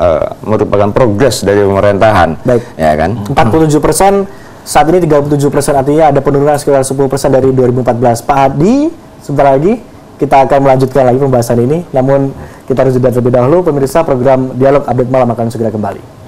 S3: merupakan progres dari pemerintahan.
S2: Baik.
S3: Ya kan?
S2: 47%, saat ini 37%, artinya ada penurunan sekitar 10% dari 2014. Pak Hadi, sebentar lagi kita akan melanjutkan lagi pembahasan ini. Namun kita harus jeda terlebih dahulu. Pemirsa, program Dialog Update Malam akan segera kembali.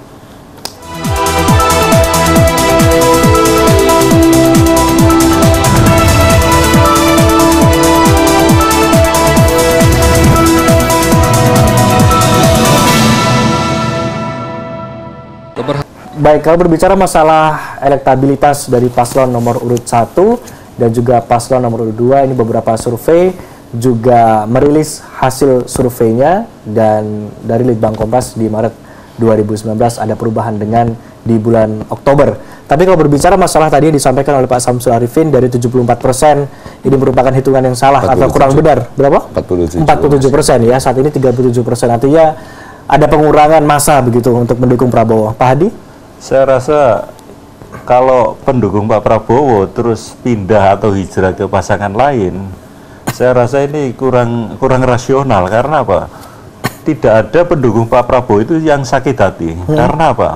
S2: Baik, kalau berbicara masalah elektabilitas dari paslon nomor urut 1 dan juga paslon nomor urut 2, ini beberapa survei juga merilis hasil surveinya, dan dari Litbang Kompas di Maret 2019 ada perubahan dengan di bulan Oktober. Tapi kalau berbicara masalah tadi yang disampaikan oleh Pak Samsul Arifin dari 74%, ini merupakan hitungan yang salah
S3: 47.
S2: atau kurang benar. Berapa? 47% ya, saat ini 37%. Artinya ada pengurangan massa begitu untuk mendukung Prabowo. Pak Hadi?
S5: Saya rasa kalau pendukung Pak Prabowo terus pindah atau hijrah ke pasangan lain, saya rasa ini kurang rasional. Karena apa? Tidak ada pendukung Pak Prabowo itu yang sakit hati. Karena apa?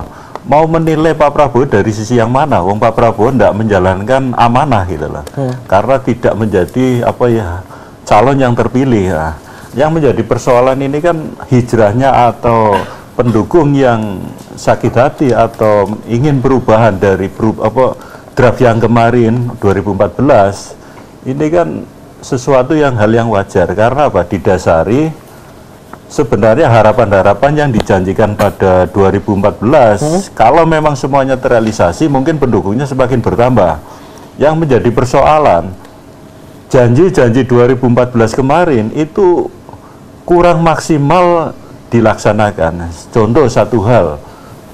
S5: Mau menilai Pak Prabowo dari sisi yang mana? Wong Pak Prabowo tidak menjalankan amanah gitu loh. Karena tidak menjadi calon yang terpilih ya. Yang menjadi persoalan ini kan hijrahnya atau pendukung yang sakit hati atau ingin perubahan dari draft yang kemarin 2014 ini kan sesuatu hal yang wajar. Karena apa? Didasari sebenarnya harapan-harapan yang dijanjikan pada 2014 kalau memang semuanya terrealisasi mungkin pendukungnya semakin bertambah. Yang menjadi persoalan janji-janji 2014 kemarin itu kurang maksimal dilaksanakan. Contoh satu hal,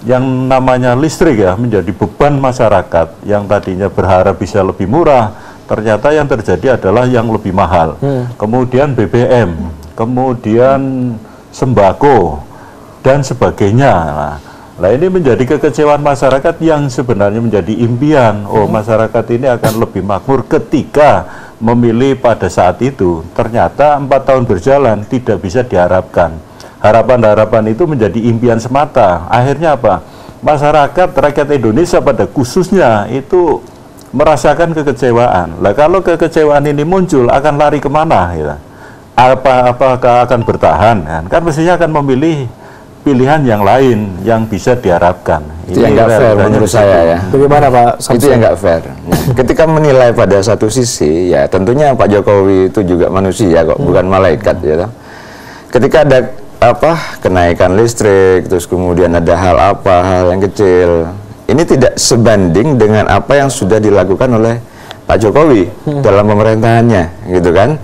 S5: yang namanya listrik ya menjadi beban masyarakat yang tadinya berharap bisa lebih murah, ternyata yang terjadi adalah yang lebih mahal. Kemudian BBM, kemudian sembako dan sebagainya. Nah, ini menjadi kekecewaan masyarakat yang sebenarnya menjadi impian. Oh, masyarakat ini akan lebih makmur ketika memilih pada saat itu. Ternyata 4 tahun berjalan tidak bisa diharapkan. Harapan-harapan itu menjadi impian semata. Akhirnya apa? Masyarakat, rakyat Indonesia pada khususnya itu merasakan kekecewaan. Lah kalau kekecewaan ini muncul akan lari kemana? Ya? Apakah akan bertahan? Kan mestinya akan memilih pilihan yang lain yang bisa diharapkan.
S3: Itu yang nggak fair menurut saya ya.
S2: Bagaimana Pak Samsul?
S3: Itu yang nggak fair. Nah, ketika menilai pada satu sisi, ya tentunya Pak Jokowi itu juga manusia kok, bukan malaikat ya. Ketika ada kenaikan listrik, terus kemudian ada hal yang kecil, ini tidak sebanding dengan apa yang sudah dilakukan oleh Pak Jokowi dalam pemerintahannya, gitu kan?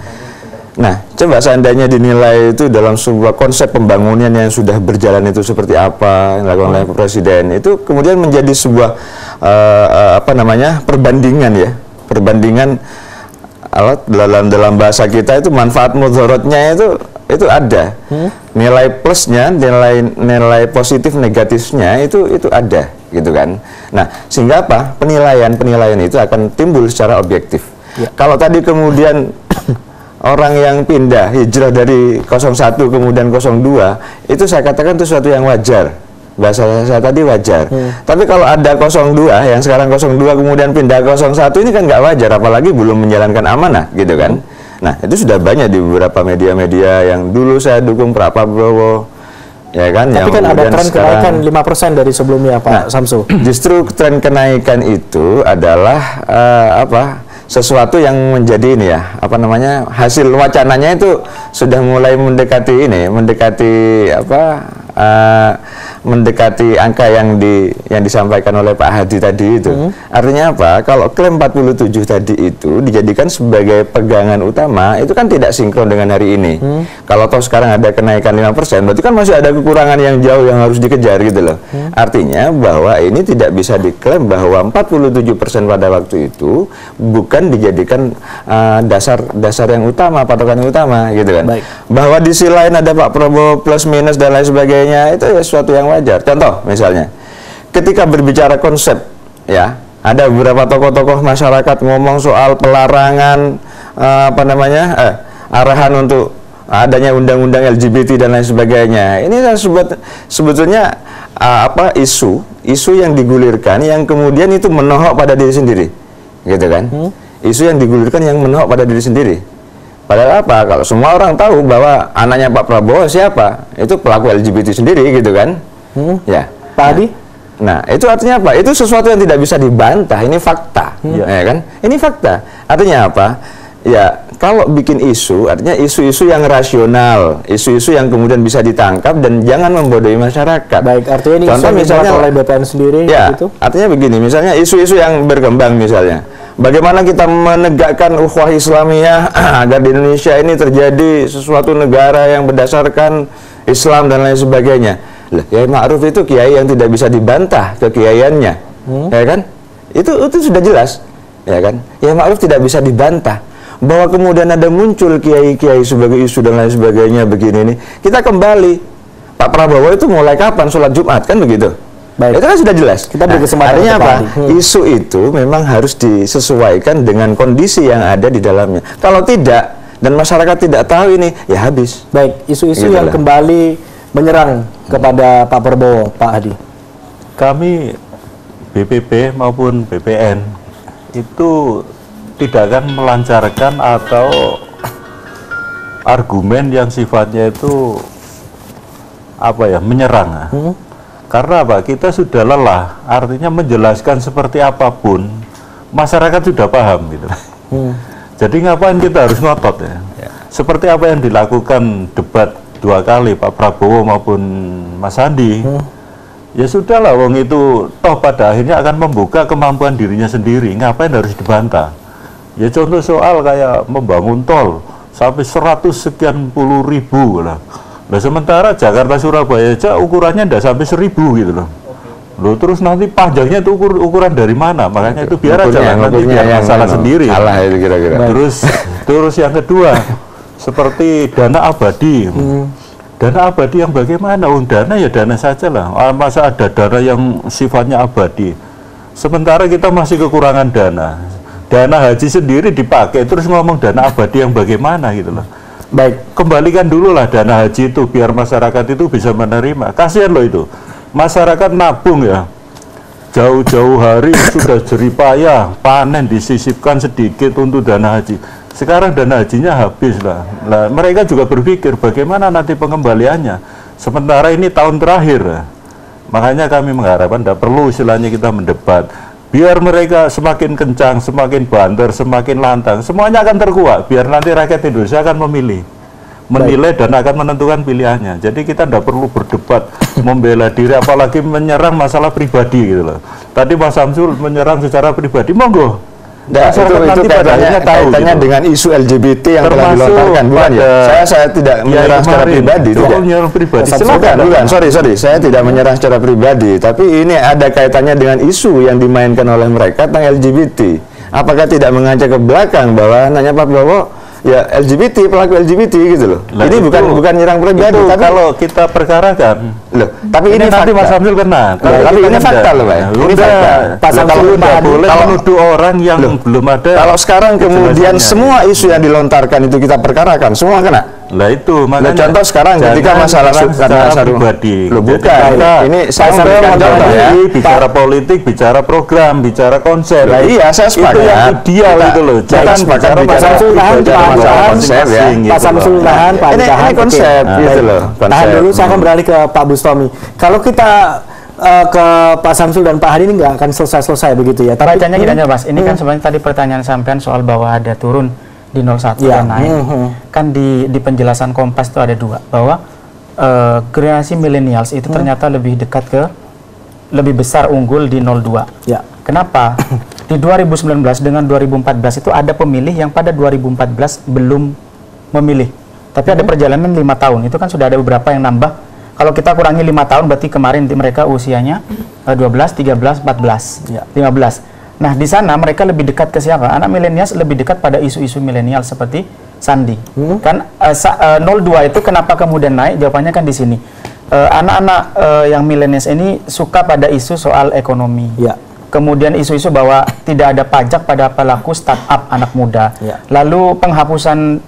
S3: Nah, coba seandainya dinilai itu dalam sebuah konsep pembangunan yang sudah berjalan itu seperti apa yang dilakukan oleh Presiden, itu kemudian menjadi sebuah perbandingan ya, perbandingan dalam bahasa kita itu manfaat mudaratnya itu ada, nilai plusnya, nilai positif negatifnya itu ada, gitu kan? Nah, sehingga apa? Penilaian itu akan timbul secara objektif. Ya. Kalau tadi kemudian orang yang pindah hijrah dari 01 kemudian 02 itu saya katakan itu sesuatu yang wajar, bahasa saya tadi wajar. Tapi kalau ada 02 yang sekarang 02 kemudian pindah ke 01 ini kan nggak wajar, apalagi belum menjalankan amanah, gitu kan? Nah, itu sudah banyak di beberapa media-media yang dulu saya dukung Pak Prabowo, ya kan?
S2: Tapi kan ada tren kenaikan 5% dari sebelumnya Pak Samsul.
S3: Justru tren kenaikan itu adalah sesuatu yang menjadi ini ya, hasil wacananya itu sudah mulai mendekati angka yang disampaikan oleh Pak Hadi tadi itu. Artinya apa? Kalau klaim 47 tadi itu dijadikan sebagai pegangan utama, itu kan tidak sinkron dengan hari ini. Kalau toh sekarang ada kenaikan 5%, berarti kan masih ada kekurangan yang jauh yang harus dikejar gitu loh. Artinya bahwa ini tidak bisa diklaim bahwa 47% pada waktu itu bukan dijadikan dasar yang utama, patokan yang utama, gitu kan. Baik. Bahwa di sisi lain ada Pak Prabowo plus minus dan lain sebagainya, itu ya sesuatu yang wajar. Contoh misalnya, ketika berbicara konsep, ya ada beberapa tokoh-tokoh masyarakat ngomong soal pelarangan arahan untuk adanya undang-undang LGBT dan lain sebagainya. Ini sebetulnya isu yang digulirkan yang kemudian itu menohok pada diri sendiri, gitu kan? Isu yang digulirkan yang menohok pada diri sendiri. Padahal apa? Kalau semua orang tahu bahwa anaknya Pak Prabowo siapa, itu pelaku LGBT sendiri, gitu kan? Ya,
S2: Pak Hadi?
S3: Nah, itu artinya apa? Itu sesuatu yang tidak bisa dibantah. Ini fakta, ya kan? Ini fakta. Artinya apa? Ya, kalau bikin isu, artinya isu-isu yang rasional, isu-isu yang kemudian bisa ditangkap dan jangan membodohi masyarakat.
S2: Baik, artinya ini
S3: contoh misalnya
S2: oleh BPN sendiri,
S3: ya,
S2: gitu?
S3: Artinya begini, misalnya isu-isu yang berkembang misalnya. Bagaimana kita menegakkan ukhuwah Islamiyah agar di Indonesia ini terjadi sesuatu negara yang berdasarkan Islam dan lain sebagainya. Lah, Kiai Ma'ruf itu kiai yang tidak bisa dibantah kekiaiannya, ya kan? Itu sudah jelas, ya kan? Kiai Ma'ruf tidak bisa dibantah. Bahwa kemudian ada muncul kiai-kiai sebagai isu dan lain sebagainya begini nih, kita kembali. Pak Prabowo itu mulai kapan sholat Jumat, kan begitu?
S2: Baik.
S3: Itu kan sudah jelas.
S2: Kita beri kesempatan.
S3: Artinya apa? Isu itu memang harus disesuaikan dengan kondisi yang ada di dalamnya. Kalau tidak dan masyarakat tidak tahu ini, ya habis.
S2: Baik, isu-isu
S3: Gitu
S2: yang
S3: lah.
S2: kembali menyerang kepada Pak Prabowo, Pak Hadi.
S5: Kami BPP maupun BPN itu tidak akan melancarkan atau argumen yang sifatnya itu menyerang. Karena apa? Kita sudah lelah, artinya menjelaskan seperti apapun, masyarakat sudah paham gitu. Jadi ngapain kita harus ngotot ya? Seperti apa yang dilakukan debat 2 kali Pak Prabowo maupun Mas Sandi, ya sudahlah, wong itu toh pada akhirnya akan membuka kemampuan dirinya sendiri, ngapain harus dibantah? Ya contoh soal kayak membangun tol sampai 100 sekian puluh ribu lah. Nah sementara Jakarta Surabaya aja ukurannya tidak sampai 1000 gitu loh. Loh terus nanti pajaknya itu ukuran dari mana? Makanya itu biar aja lah, nanti biar masalah sendiri.
S3: Salah itu kira-kira.
S5: Terus yang kedua seperti dana abadi. Dana abadi yang bagaimana? Dana ya dana saja lah. Masa ada dana yang sifatnya abadi? Sementara kita masih kekurangan dana. Dana haji sendiri dipakai, terus ngomong dana abadi yang bagaimana gitu loh.
S2: Baik,
S5: Kembalikan dulu lah dana haji itu biar masyarakat itu bisa menerima. Kasihan loh itu. Masyarakat nabung ya. Jauh-jauh hari sudah jeripayah, panen disisipkan sedikit untuk dana haji. Sekarang dana hajinya habis lah. Nah, mereka juga berpikir bagaimana nanti pengembaliannya. Sementara ini tahun terakhir. Makanya kami mengharapkan tidak perlu istilahnya kita mendebat. Biar mereka semakin kencang, semakin banter, semakin lantang, semuanya akan terkuak. Biar nanti rakyat Indonesia akan memilih, menilai dan akan menentukan pilihannya. Jadi kita tidak perlu berdebat, membela diri, apalagi menyerang masalah pribadi gitu loh. Tadi Mas Samsul menyerang secara pribadi, monggo.
S3: Nah, itu kaitannya
S5: gitu
S3: dengan isu LGBT yang telah
S5: Termasuk
S3: dilontarkan, bukan ya? Saya tidak menyerang secara pribadi, tidak.
S5: Menyerang pribadi.
S3: Bukan, sorry, saya tidak menyerang secara pribadi, tapi ini ada kaitannya dengan isu yang dimainkan oleh mereka tentang LGBT. Apakah tidak mengajak ke belakang bahwa nanya Pak Prabowo, ya LGBT, pelaku LGBT gitu loh.
S5: Lah,
S3: ini
S5: itu,
S3: bukan nyerang pribadi,
S5: itu
S3: tapi
S5: kalau kita perkarakan.
S3: loh, tapi ini
S5: nanti
S3: fakta.
S5: Mas Samsul kena.
S3: Tapi ini fakta loh, Pak. Ini fakta.
S5: Pak Samsul udah boleh
S3: kalau
S5: menuduh orang yang belum ada.
S3: Kalau sekarang kemudian
S5: kejelasannya.
S3: semua isu yang dilontarkan itu kita perkarakan, semua kena.
S5: Lah itu makanya.
S3: Contoh sekarang ketika masalah
S5: secara pribadi.
S3: Loh, bukan. Ini saya memberikan contoh ya.
S5: Bicara politik, bicara program, bicara konsep.
S3: Lah iya, saya sepakat.
S5: Itu yang ideal itu loh.
S3: Jangan
S5: bicara
S3: bicara masalah konsep ya.
S2: Pak Samsul tahan, Pak Hadi tahan.
S3: Ini konsep gitu loh.
S2: Tahan dulu, saya akan beralih ke Pak Bustomi. Kalau kita ke Pak Samsul dan Pak Hadi ini nggak akan selesai-selesai begitu ya.
S1: Tapi bacanya gini aja Mas, ini kan sebenarnya tadi pertanyaan sampean soal bahwa ada turun di 01 dan naik. Kan di penjelasan Kompas itu ada 2, bahwa generasi millennials itu ternyata lebih dekat ke, lebih besar unggul di 02.
S2: Ya.
S1: Kenapa? Di 2019 dengan 2014 itu ada pemilih yang pada 2014 belum memilih. Tapi ada perjalanan 5 tahun, itu kan sudah ada beberapa yang nambah. Kalau kita kurangi 5 tahun, berarti kemarin mereka usianya 12, 13, 14, 15. Nah, di sana mereka lebih dekat ke siapa? Anak milenials lebih dekat pada isu-isu milenial seperti Sandi. Kan 02 itu kenapa kemudian naik? Jawabannya kan di sini. Anak-anak yang milenials ini suka pada isu soal ekonomi.
S2: Ya.
S1: Kemudian isu-isu bahwa tidak ada pajak pada pelaku startup anak muda.
S2: Ya.
S1: Lalu penghapusan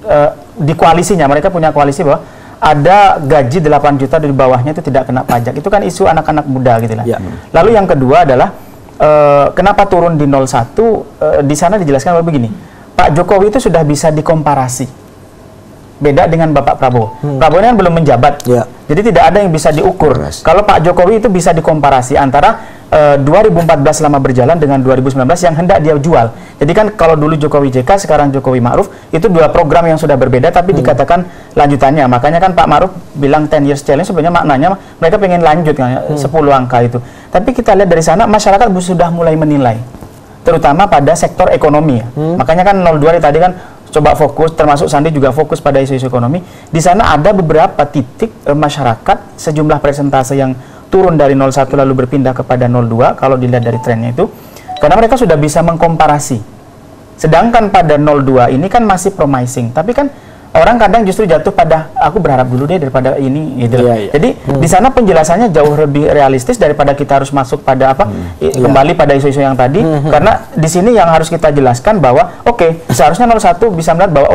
S1: di koalisinya, mereka punya koalisi bahwa ada gaji 8 juta di bawahnya itu tidak kena pajak. Itu kan isu anak-anak muda gitu lah.
S2: Ya.
S1: Lalu yang kedua adalah kenapa turun di 01, di sana dijelaskan bahwa begini, Pak Jokowi itu sudah bisa dikomparasi, beda dengan Bapak Prabowo. Prabowo ini kan belum menjabat, jadi tidak ada yang bisa diukur. Kalau Pak Jokowi itu bisa dikomparasi antara 2014 selama berjalan dengan 2019 yang hendak dia jual. Jadi kan kalau dulu Jokowi JK, sekarang Jokowi Ma'ruf, itu 2 program yang sudah berbeda tapi dikatakan lanjutannya. Makanya kan Pak Ma'ruf bilang 10 years challenge, sebenarnya maknanya mereka pengen lanjut kan, 10 angka itu. Tapi kita lihat dari sana masyarakat sudah mulai menilai, terutama pada sektor ekonomi. Makanya kan 02 tadi kan coba fokus, termasuk Sandi juga fokus pada isu-isu ekonomi. Di sana ada beberapa titik masyarakat, sejumlah persentase yang turun dari 01 lalu berpindah kepada 02 kalau dilihat dari trennya itu, karena mereka sudah bisa mengkomparasi. Sedangkan pada 02 ini kan masih promising, tapi kan orang kadang justru jatuh pada aku berharap dulu deh daripada ini gitu. Jadi di sana penjelasannya jauh lebih realistis daripada kita harus masuk pada kembali pada isu-isu yang tadi, karena di sini yang harus kita jelaskan bahwa seharusnya 01 bisa melihat bahwa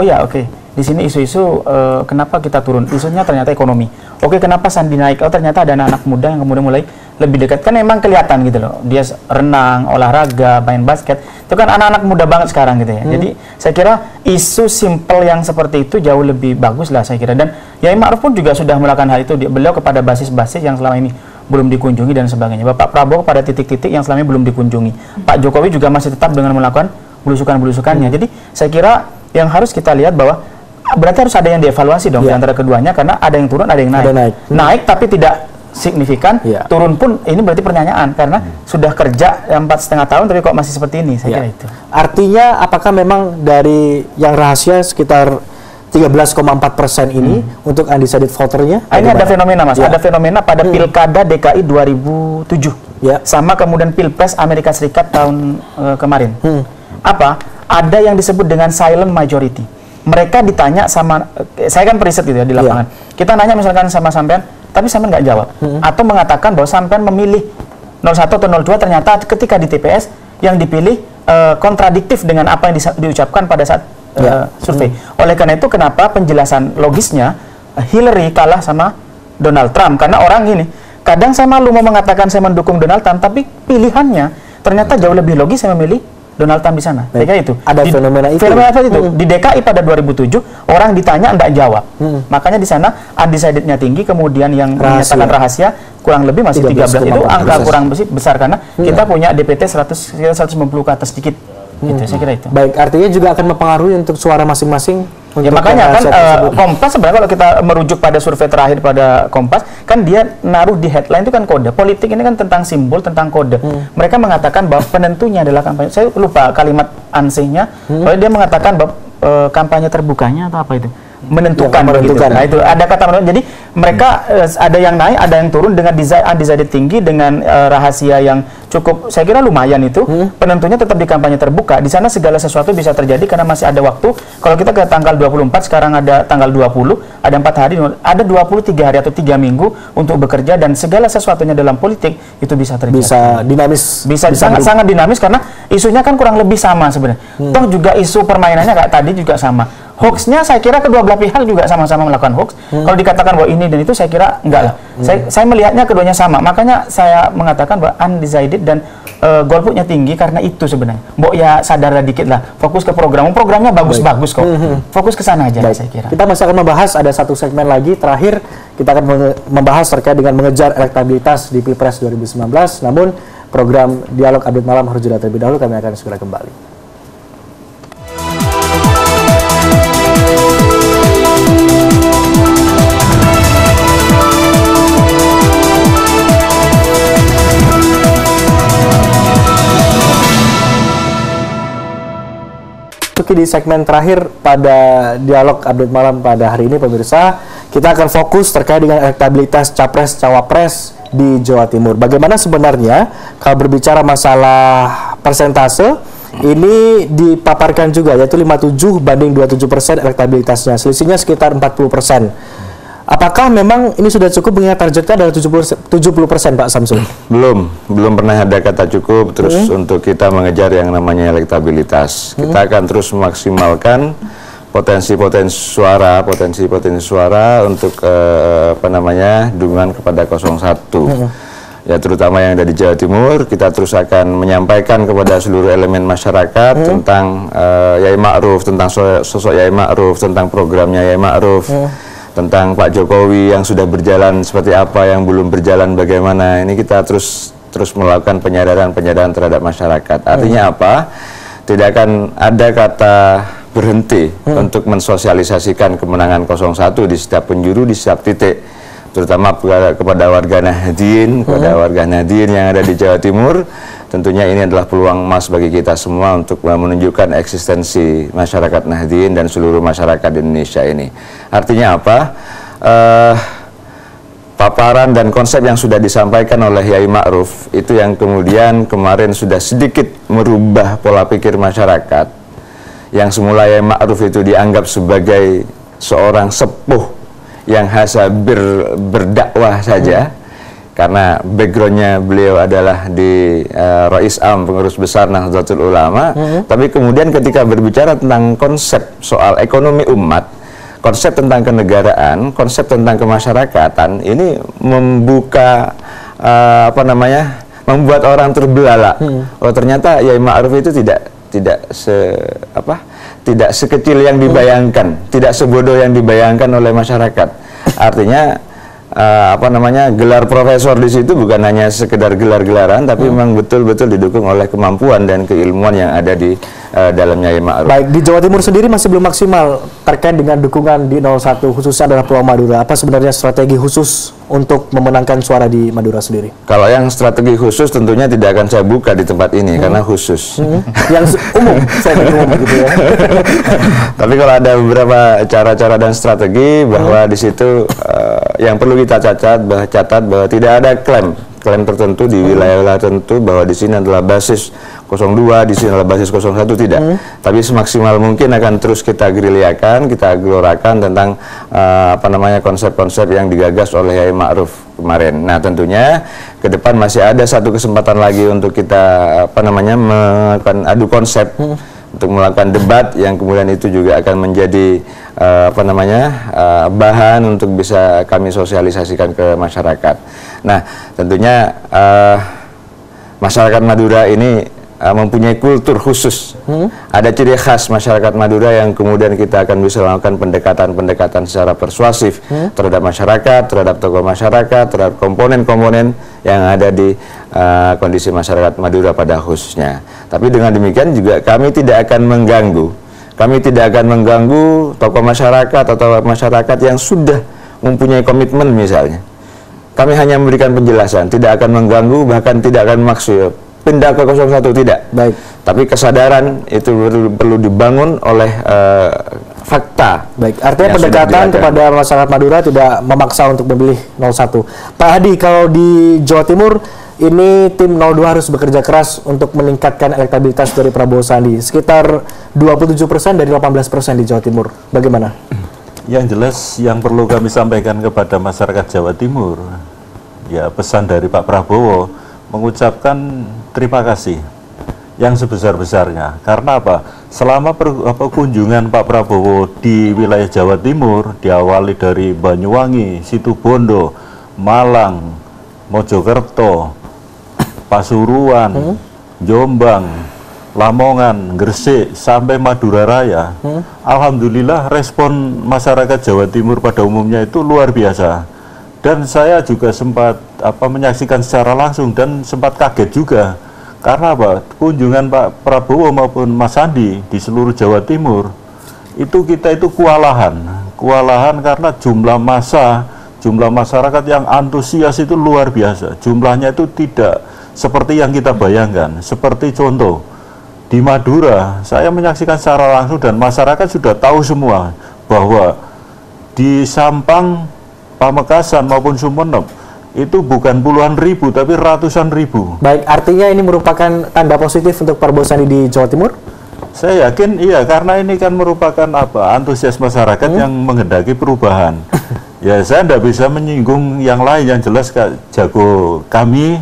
S1: di sini isu-isu kenapa kita turun, isunya ternyata ekonomi. Kenapa Sandi naik? Ternyata ada anak-anak muda yang kemudian mulai lebih dekat, kan memang kelihatan gitu loh, dia renang, olahraga, main basket, itu kan anak-anak muda banget sekarang gitu ya. Jadi saya kira isu simple yang seperti itu jauh lebih bagus lah saya kira, dan Yai Ma'ruf pun juga sudah melakukan hal itu, beliau kepada basis-basis yang selama ini belum dikunjungi dan sebagainya, Bapak Prabowo pada titik-titik yang selama ini belum dikunjungi, Pak Jokowi juga masih tetap dengan melakukan belusukan-belusukannya. Jadi saya kira yang harus kita lihat bahwa berarti harus ada yang dievaluasi dong di antara keduanya, karena ada yang turun, ada yang naik. Naik tapi tidak signifikan, turun pun ini berarti pertanyaan, karena sudah kerja 4,5 tahun tapi kok masih seperti ini, saya kira itu.
S2: Artinya apakah memang dari yang rahasia sekitar 13,4% ini untuk undecided voternya?
S1: Ini ada fenomena Mas, ada fenomena pada Pilkada DKI 2007, sama kemudian Pilpres Amerika Serikat tahun kemarin. Ada yang disebut dengan silent majority. Mereka ditanya sama, saya kan periset gitu ya di lapangan, kita nanya misalkan sama sampean, tapi sampean nggak jawab, atau mengatakan bahwa sampean memilih 01 atau 02, ternyata ketika di TPS yang dipilih kontradiktif dengan apa yang diucapkan pada saat survei. Oleh karena itu kenapa penjelasan logisnya Hillary kalah sama Donald Trump, karena orang ini kadang saya malu mau mengatakan saya mendukung Donald Trump, tapi pilihannya ternyata jauh lebih logis saya memilih Donald Trump di sana. Saya kira itu.
S2: Ada fenomena itu.
S1: Fenomena itu. Di DKI pada 2007 orang ditanya enggak jawab. Makanya di sana undecided-nya tinggi, kemudian yang menyatakan rahasia kurang lebih masih 13. Itu angka kurang besar karena kita punya DPT 150 ke atas sedikit. Gitu, saya kira itu.
S2: Baik, artinya juga akan mempengaruhi untuk suara masing-masing.
S1: Ya makanya kan Kompas sebenarnya kalau kita merujuk pada survei terakhir pada Kompas, kan dia naruh di headline itu kan kode. Politik ini kan tentang simbol, tentang kode. Mereka mengatakan bahwa penentunya adalah kampanye. Saya lupa kalimat ansihnya, bahwa dia mengatakan bahwa kampanye terbukanya atau apa itu? Menentukan. Nah itu ada kata menentukan. Jadi mereka ada yang naik, ada yang turun dengan undecided tinggi, dengan rahasia yang cukup, saya kira lumayan itu. Penentunya tetap di kampanye terbuka. Di sana segala sesuatu bisa terjadi karena masih ada waktu. Kalau kita ke tanggal 24, sekarang ada tanggal 20, ada 4 hari, ada 23 hari atau 3 minggu untuk bekerja, dan segala sesuatunya dalam politik itu bisa terjadi.
S2: Bisa dinamis.
S1: Bisa sangat dinamis karena isunya kan kurang lebih sama sebenarnya. Toh juga isu permainannya kayak tadi juga sama. Hoaxnya saya kira kedua belah pihak juga sama-sama melakukan hoax. Kalau dikatakan bahwa ini dan itu saya kira enggak lah. Saya melihatnya keduanya sama. Makanya saya mengatakan bahwa undecided dan golputnya tinggi karena itu sebenarnya. Mbok ya sadar dikit lah. Fokus ke programnya bagus-bagus kok. Fokus ke sana aja saya kira.
S2: Kita masih akan membahas, ada satu segmen lagi terakhir. Kita akan membahas terkait dengan mengejar elektabilitas di Pilpres 2019. Namun program Dialog Update Malam harus jeda terlebih dahulu. Kami akan segera kembali. Di segmen terakhir pada Dialog Update Malam pada hari ini, pemirsa, kita akan fokus terkait dengan elektabilitas Capres-Cawapres di Jawa Timur. Bagaimana sebenarnya kalau berbicara masalah persentase, ini dipaparkan juga, yaitu 57 banding 27% elektabilitasnya, selisihnya sekitar 40%. Apakah memang ini sudah cukup mengingat targetnya adalah 70% Pak Samsul?
S3: Belum pernah ada kata cukup. Terus untuk kita mengejar yang namanya elektabilitas, kita akan terus memaksimalkan potensi-potensi suara untuk dukungan kepada 01. Ya, terutama yang ada di Jawa Timur, kita terus akan menyampaikan kepada seluruh elemen masyarakat tentang Yai Ma'ruf, tentang sosok Yai Ma'ruf, tentang programnya Yai Ma'ruf, tentang Pak Jokowi yang sudah berjalan seperti apa, yang belum berjalan bagaimana. Ini kita terus melakukan penyadaran terhadap masyarakat. Artinya apa? Tidak akan ada kata berhenti untuk mensosialisasikan kemenangan 01 di setiap penjuru, di setiap titik. terutama kepada warga Nahdien, kepada warga Nahdien yang ada di Jawa Timur. Tentunya ini adalah peluang emas bagi kita semua untuk menunjukkan eksistensi masyarakat Nahdien dan seluruh masyarakat di Indonesia ini. Artinya apa? Paparan dan konsep yang sudah disampaikan oleh Yai Ma'ruf itu yang kemudian kemarin sudah sedikit merubah pola pikir masyarakat, yang semula Yai Ma'ruf itu dianggap sebagai seorang sepuh yang hanya berdakwah saja, karena backgroundnya beliau adalah di Rais Am, pengurus besar Nahdlatul Ulama. Tapi kemudian ketika berbicara tentang konsep soal ekonomi umat, konsep tentang kenegaraan, konsep tentang kemasyarakatan, ini membuka membuat orang terbelalak. Oh, ternyata Yai Ma'ruf itu tidak sekecil yang dibayangkan, tidak sebodoh yang dibayangkan oleh masyarakat. Artinya gelar profesor di situ bukan hanya sekedar gelar-gelaran, tapi memang betul-betul didukung oleh kemampuan dan keilmuan yang ada di dalamnya Yai Ma'ruf.
S2: Baik, di Jawa Timur sendiri masih belum maksimal terkait dengan dukungan di 01, khususnya adalah Pulau Madura. Apa sebenarnya strategi khusus untuk memenangkan suara di Madura sendiri?
S3: Kalau yang strategi khusus tentunya tidak akan saya buka di tempat ini karena khusus.
S2: Yang umum, strategi umum gitu ya.
S3: Tapi kalau ada beberapa cara-cara dan strategi bahwa di situ yang perlu kita catat bahwa tidak ada klaim tertentu di wilayah-wilayah tertentu bahwa di sini adalah basis 02, di sini adalah basis 01, tidak. Tapi semaksimal mungkin akan terus kita gerilyakan, kita gelorakan tentang konsep-konsep yang digagas oleh Yai Ma'ruf kemarin. Nah, tentunya ke depan masih ada satu kesempatan lagi untuk kita melakukan adu konsep, untuk melakukan debat yang kemudian itu juga akan menjadi bahan untuk bisa kami sosialisasikan ke masyarakat. Nah, tentunya masyarakat Madura ini mempunyai kultur khusus. Ada ciri khas masyarakat Madura yang kemudian kita akan bisa melakukan pendekatan-pendekatan secara persuasif terhadap masyarakat, terhadap tokoh masyarakat, terhadap komponen-komponen yang ada di kondisi masyarakat Madura pada khususnya. Tapi dengan demikian juga kami tidak akan mengganggu. Kami tidak akan mengganggu tokoh masyarakat atau masyarakat yang sudah mempunyai komitmen misalnya. Kami hanya memberikan penjelasan, tidak akan mengganggu, bahkan tidak akan maksud pindah ke 01, tidak.
S2: Baik.
S3: Tapi kesadaran itu perlu dibangun oleh fakta.
S2: Baik, artinya pendekatan kepada masyarakat Madura tidak memaksa untuk memilih 01. Pak Hadi, kalau di Jawa Timur ini tim 02 harus bekerja keras untuk meningkatkan elektabilitas dari Prabowo Sandi. Sekitar 27% dari 18% di Jawa Timur. Bagaimana?
S5: Yang jelas yang perlu kami sampaikan kepada masyarakat Jawa Timur, ya pesan dari Pak Prabowo mengucapkan terima kasih yang sebesar-besarnya. Karena apa? Selama kunjungan Pak Prabowo di wilayah Jawa Timur, diawali dari Banyuwangi, Situbondo, Malang, Mojokerto, Pasuruan, Jombang, Lamongan, Gresik, sampai Madura Raya, alhamdulillah respon masyarakat Jawa Timur pada umumnya itu luar biasa. Dan saya juga sempat menyaksikan secara langsung dan sempat kaget juga. Karena apa? Kunjungan Pak Prabowo maupun Mas Sandi di seluruh Jawa Timur, kita itu kewalahan karena jumlah masyarakat yang antusias itu luar biasa. Jumlahnya itu tidak seperti yang kita bayangkan. Seperti contoh, di Madura, saya menyaksikan secara langsung dan masyarakat sudah tahu semua bahwa di Sampang, Pamekasan maupun Sumeneb itu bukan puluhan ribu tapi ratusan ribu.
S2: Baik, artinya ini merupakan tanda positif untuk Prabowo Sandi di Jawa Timur?
S5: Saya yakin iya, karena ini kan merupakan antusias masyarakat yang menghendaki perubahan. Ya, saya tidak bisa menyinggung yang lain, yang jelas jago kami,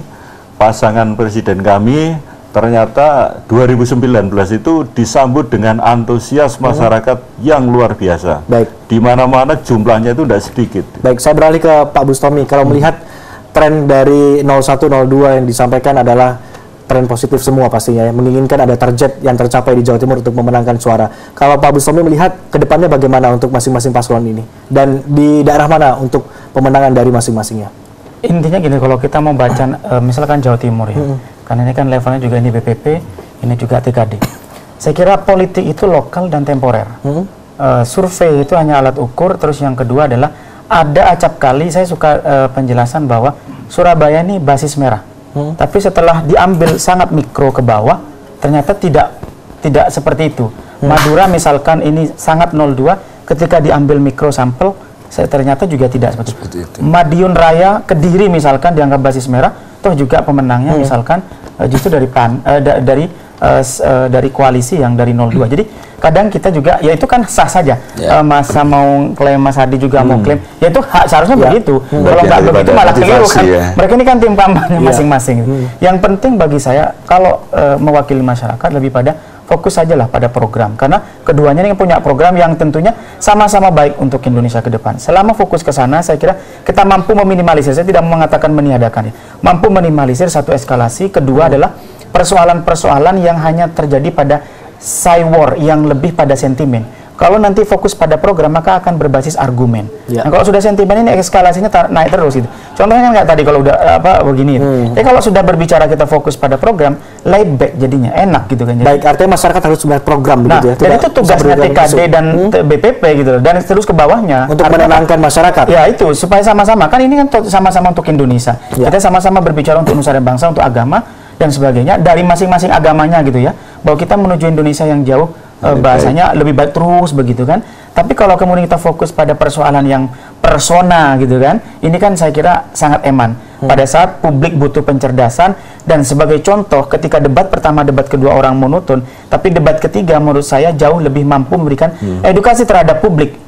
S5: pasangan presiden kami, ternyata 2019 itu disambut dengan antusias masyarakat yang luar biasa.
S2: Baik.
S5: Di mana-mana jumlahnya itu tidak sedikit.
S2: Baik, saya beralih ke Pak Bustomi. Kalau melihat tren dari 01, 02 yang disampaikan adalah tren positif semua pastinya, yang menginginkan ada target yang tercapai di Jawa Timur untuk memenangkan suara. Kalau Pak Bustomi melihat ke depannya bagaimana untuk masing-masing paslon ini? Dan di daerah mana untuk pemenangan dari masing-masingnya?
S1: Intinya gini, kalau kita mau baca misalkan Jawa Timur ya, karena ini kan levelnya juga ini BPP, ini juga TKD. Saya kira politik itu lokal dan temporer. Survei itu hanya alat ukur, terus yang kedua adalah ada acap kali saya suka penjelasan bahwa Surabaya ini basis merah. Tapi setelah diambil sangat mikro ke bawah, ternyata tidak seperti itu. Madura misalkan ini sangat 02, ketika diambil mikro sampel, ternyata juga tidak seperti itu. Madiun Raya, Kediri misalkan dianggap basis merah, toh juga pemenangnya misalkan justru dari koalisi yang dari 02. Jadi kadang kita juga, ya itu kan sah saja. Masa mau klaim, Mas Hadi juga mau klaim, ya itu hak, seharusnya begitu. Kalau nggak begitu malah keliru kan. Mereka ini kan tim kampanye masing-masing. Yang penting bagi saya, kalau mewakili masyarakat lebih pada fokus sajalah pada program, karena keduanya ini punya program yang tentunya sama-sama baik untuk Indonesia ke depan. Selama fokus ke sana, saya kira kita mampu meminimalisir. Saya tidak mengatakan meniadakan, mampu minimalisir satu eskalasi. Kedua adalah persoalan-persoalan yang hanya terjadi pada side war, yang lebih pada sentimen. Kalau nanti fokus pada program, maka akan berbasis argumen. Nah, kalau sudah sentimen ini eskalasinya naik terus gitu. Contohnya kan nggak tadi kalau udah begini. Tapi kalau sudah berbicara kita fokus pada program, laid back jadinya, enak gitu kan. Baik,
S2: artinya masyarakat harus melihat program begitu ya.
S1: Dan itu tugasnya TKD dan BPP gitu loh. Dan terus ke bawahnya
S2: untuk menenangkan masyarakat.
S1: Ya itu, supaya sama-sama, kan ini kan sama-sama untuk Indonesia. Kita sama-sama berbicara untuk nusa dan bangsa, untuk agama dan sebagainya, dari masing-masing agamanya gitu ya, bahwa kita menuju Indonesia yang jauh, bahasanya lebih baik terus begitu kan. Tapi kalau kemudian kita fokus pada persoalan yang persona gitu kan, ini kan saya kira sangat eman. Pada saat publik butuh pencerdasan, dan sebagai contoh ketika debat pertama, debat kedua orang monoton, tapi debat ketiga menurut saya jauh lebih mampu memberikan edukasi terhadap publik.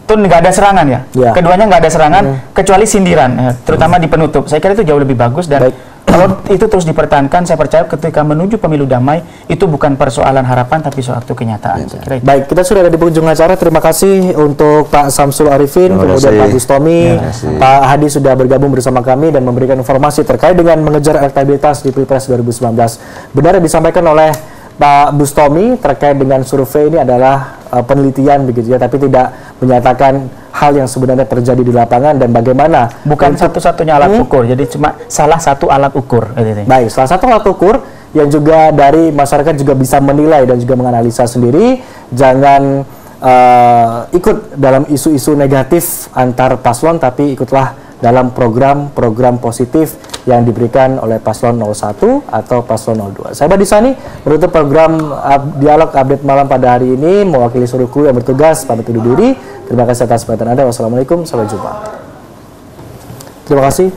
S1: Itu nggak ada serangan ya. Keduanya nggak ada serangan kecuali sindiran, terutama di penutup. Saya kira itu jauh lebih bagus, dan kalau itu terus dipertahankan, saya percaya ketika menuju pemilu damai, itu bukan persoalan harapan, tapi suatu kenyataan.
S2: Baik, kita sudah ada di penghujung acara. Terima kasih untuk Pak Samsul Arifin, kemudian Pak Bustomi, Pak Hadi sudah bergabung bersama kami dan memberikan informasi terkait dengan mengejar elektabilitas di Pilpres 2019. Benar yang disampaikan oleh Pak Bustomi terkait dengan survei ini adalah penelitian begitu ya, tapi tidak menyatakan hal yang sebenarnya terjadi di lapangan dan bagaimana.
S1: Bukan satu-satunya alat ukur, jadi cuma salah satu alat ukur.
S2: Baik, salah satu alat ukur yang juga dari masyarakat juga bisa menilai dan juga menganalisa sendiri. Jangan ikut dalam isu-isu negatif antar paslon, tapi ikutlah dalam program-program positif yang diberikan oleh paslon 01 atau paslon 02. Saya Badi Sani menutup program Dialog Update Malam pada hari ini, mewakili seluruh kru yang bertugas, pamit undur diri. Terima kasih atas perhatian Anda. Wassalamualaikum, sampai jumpa. Terima kasih.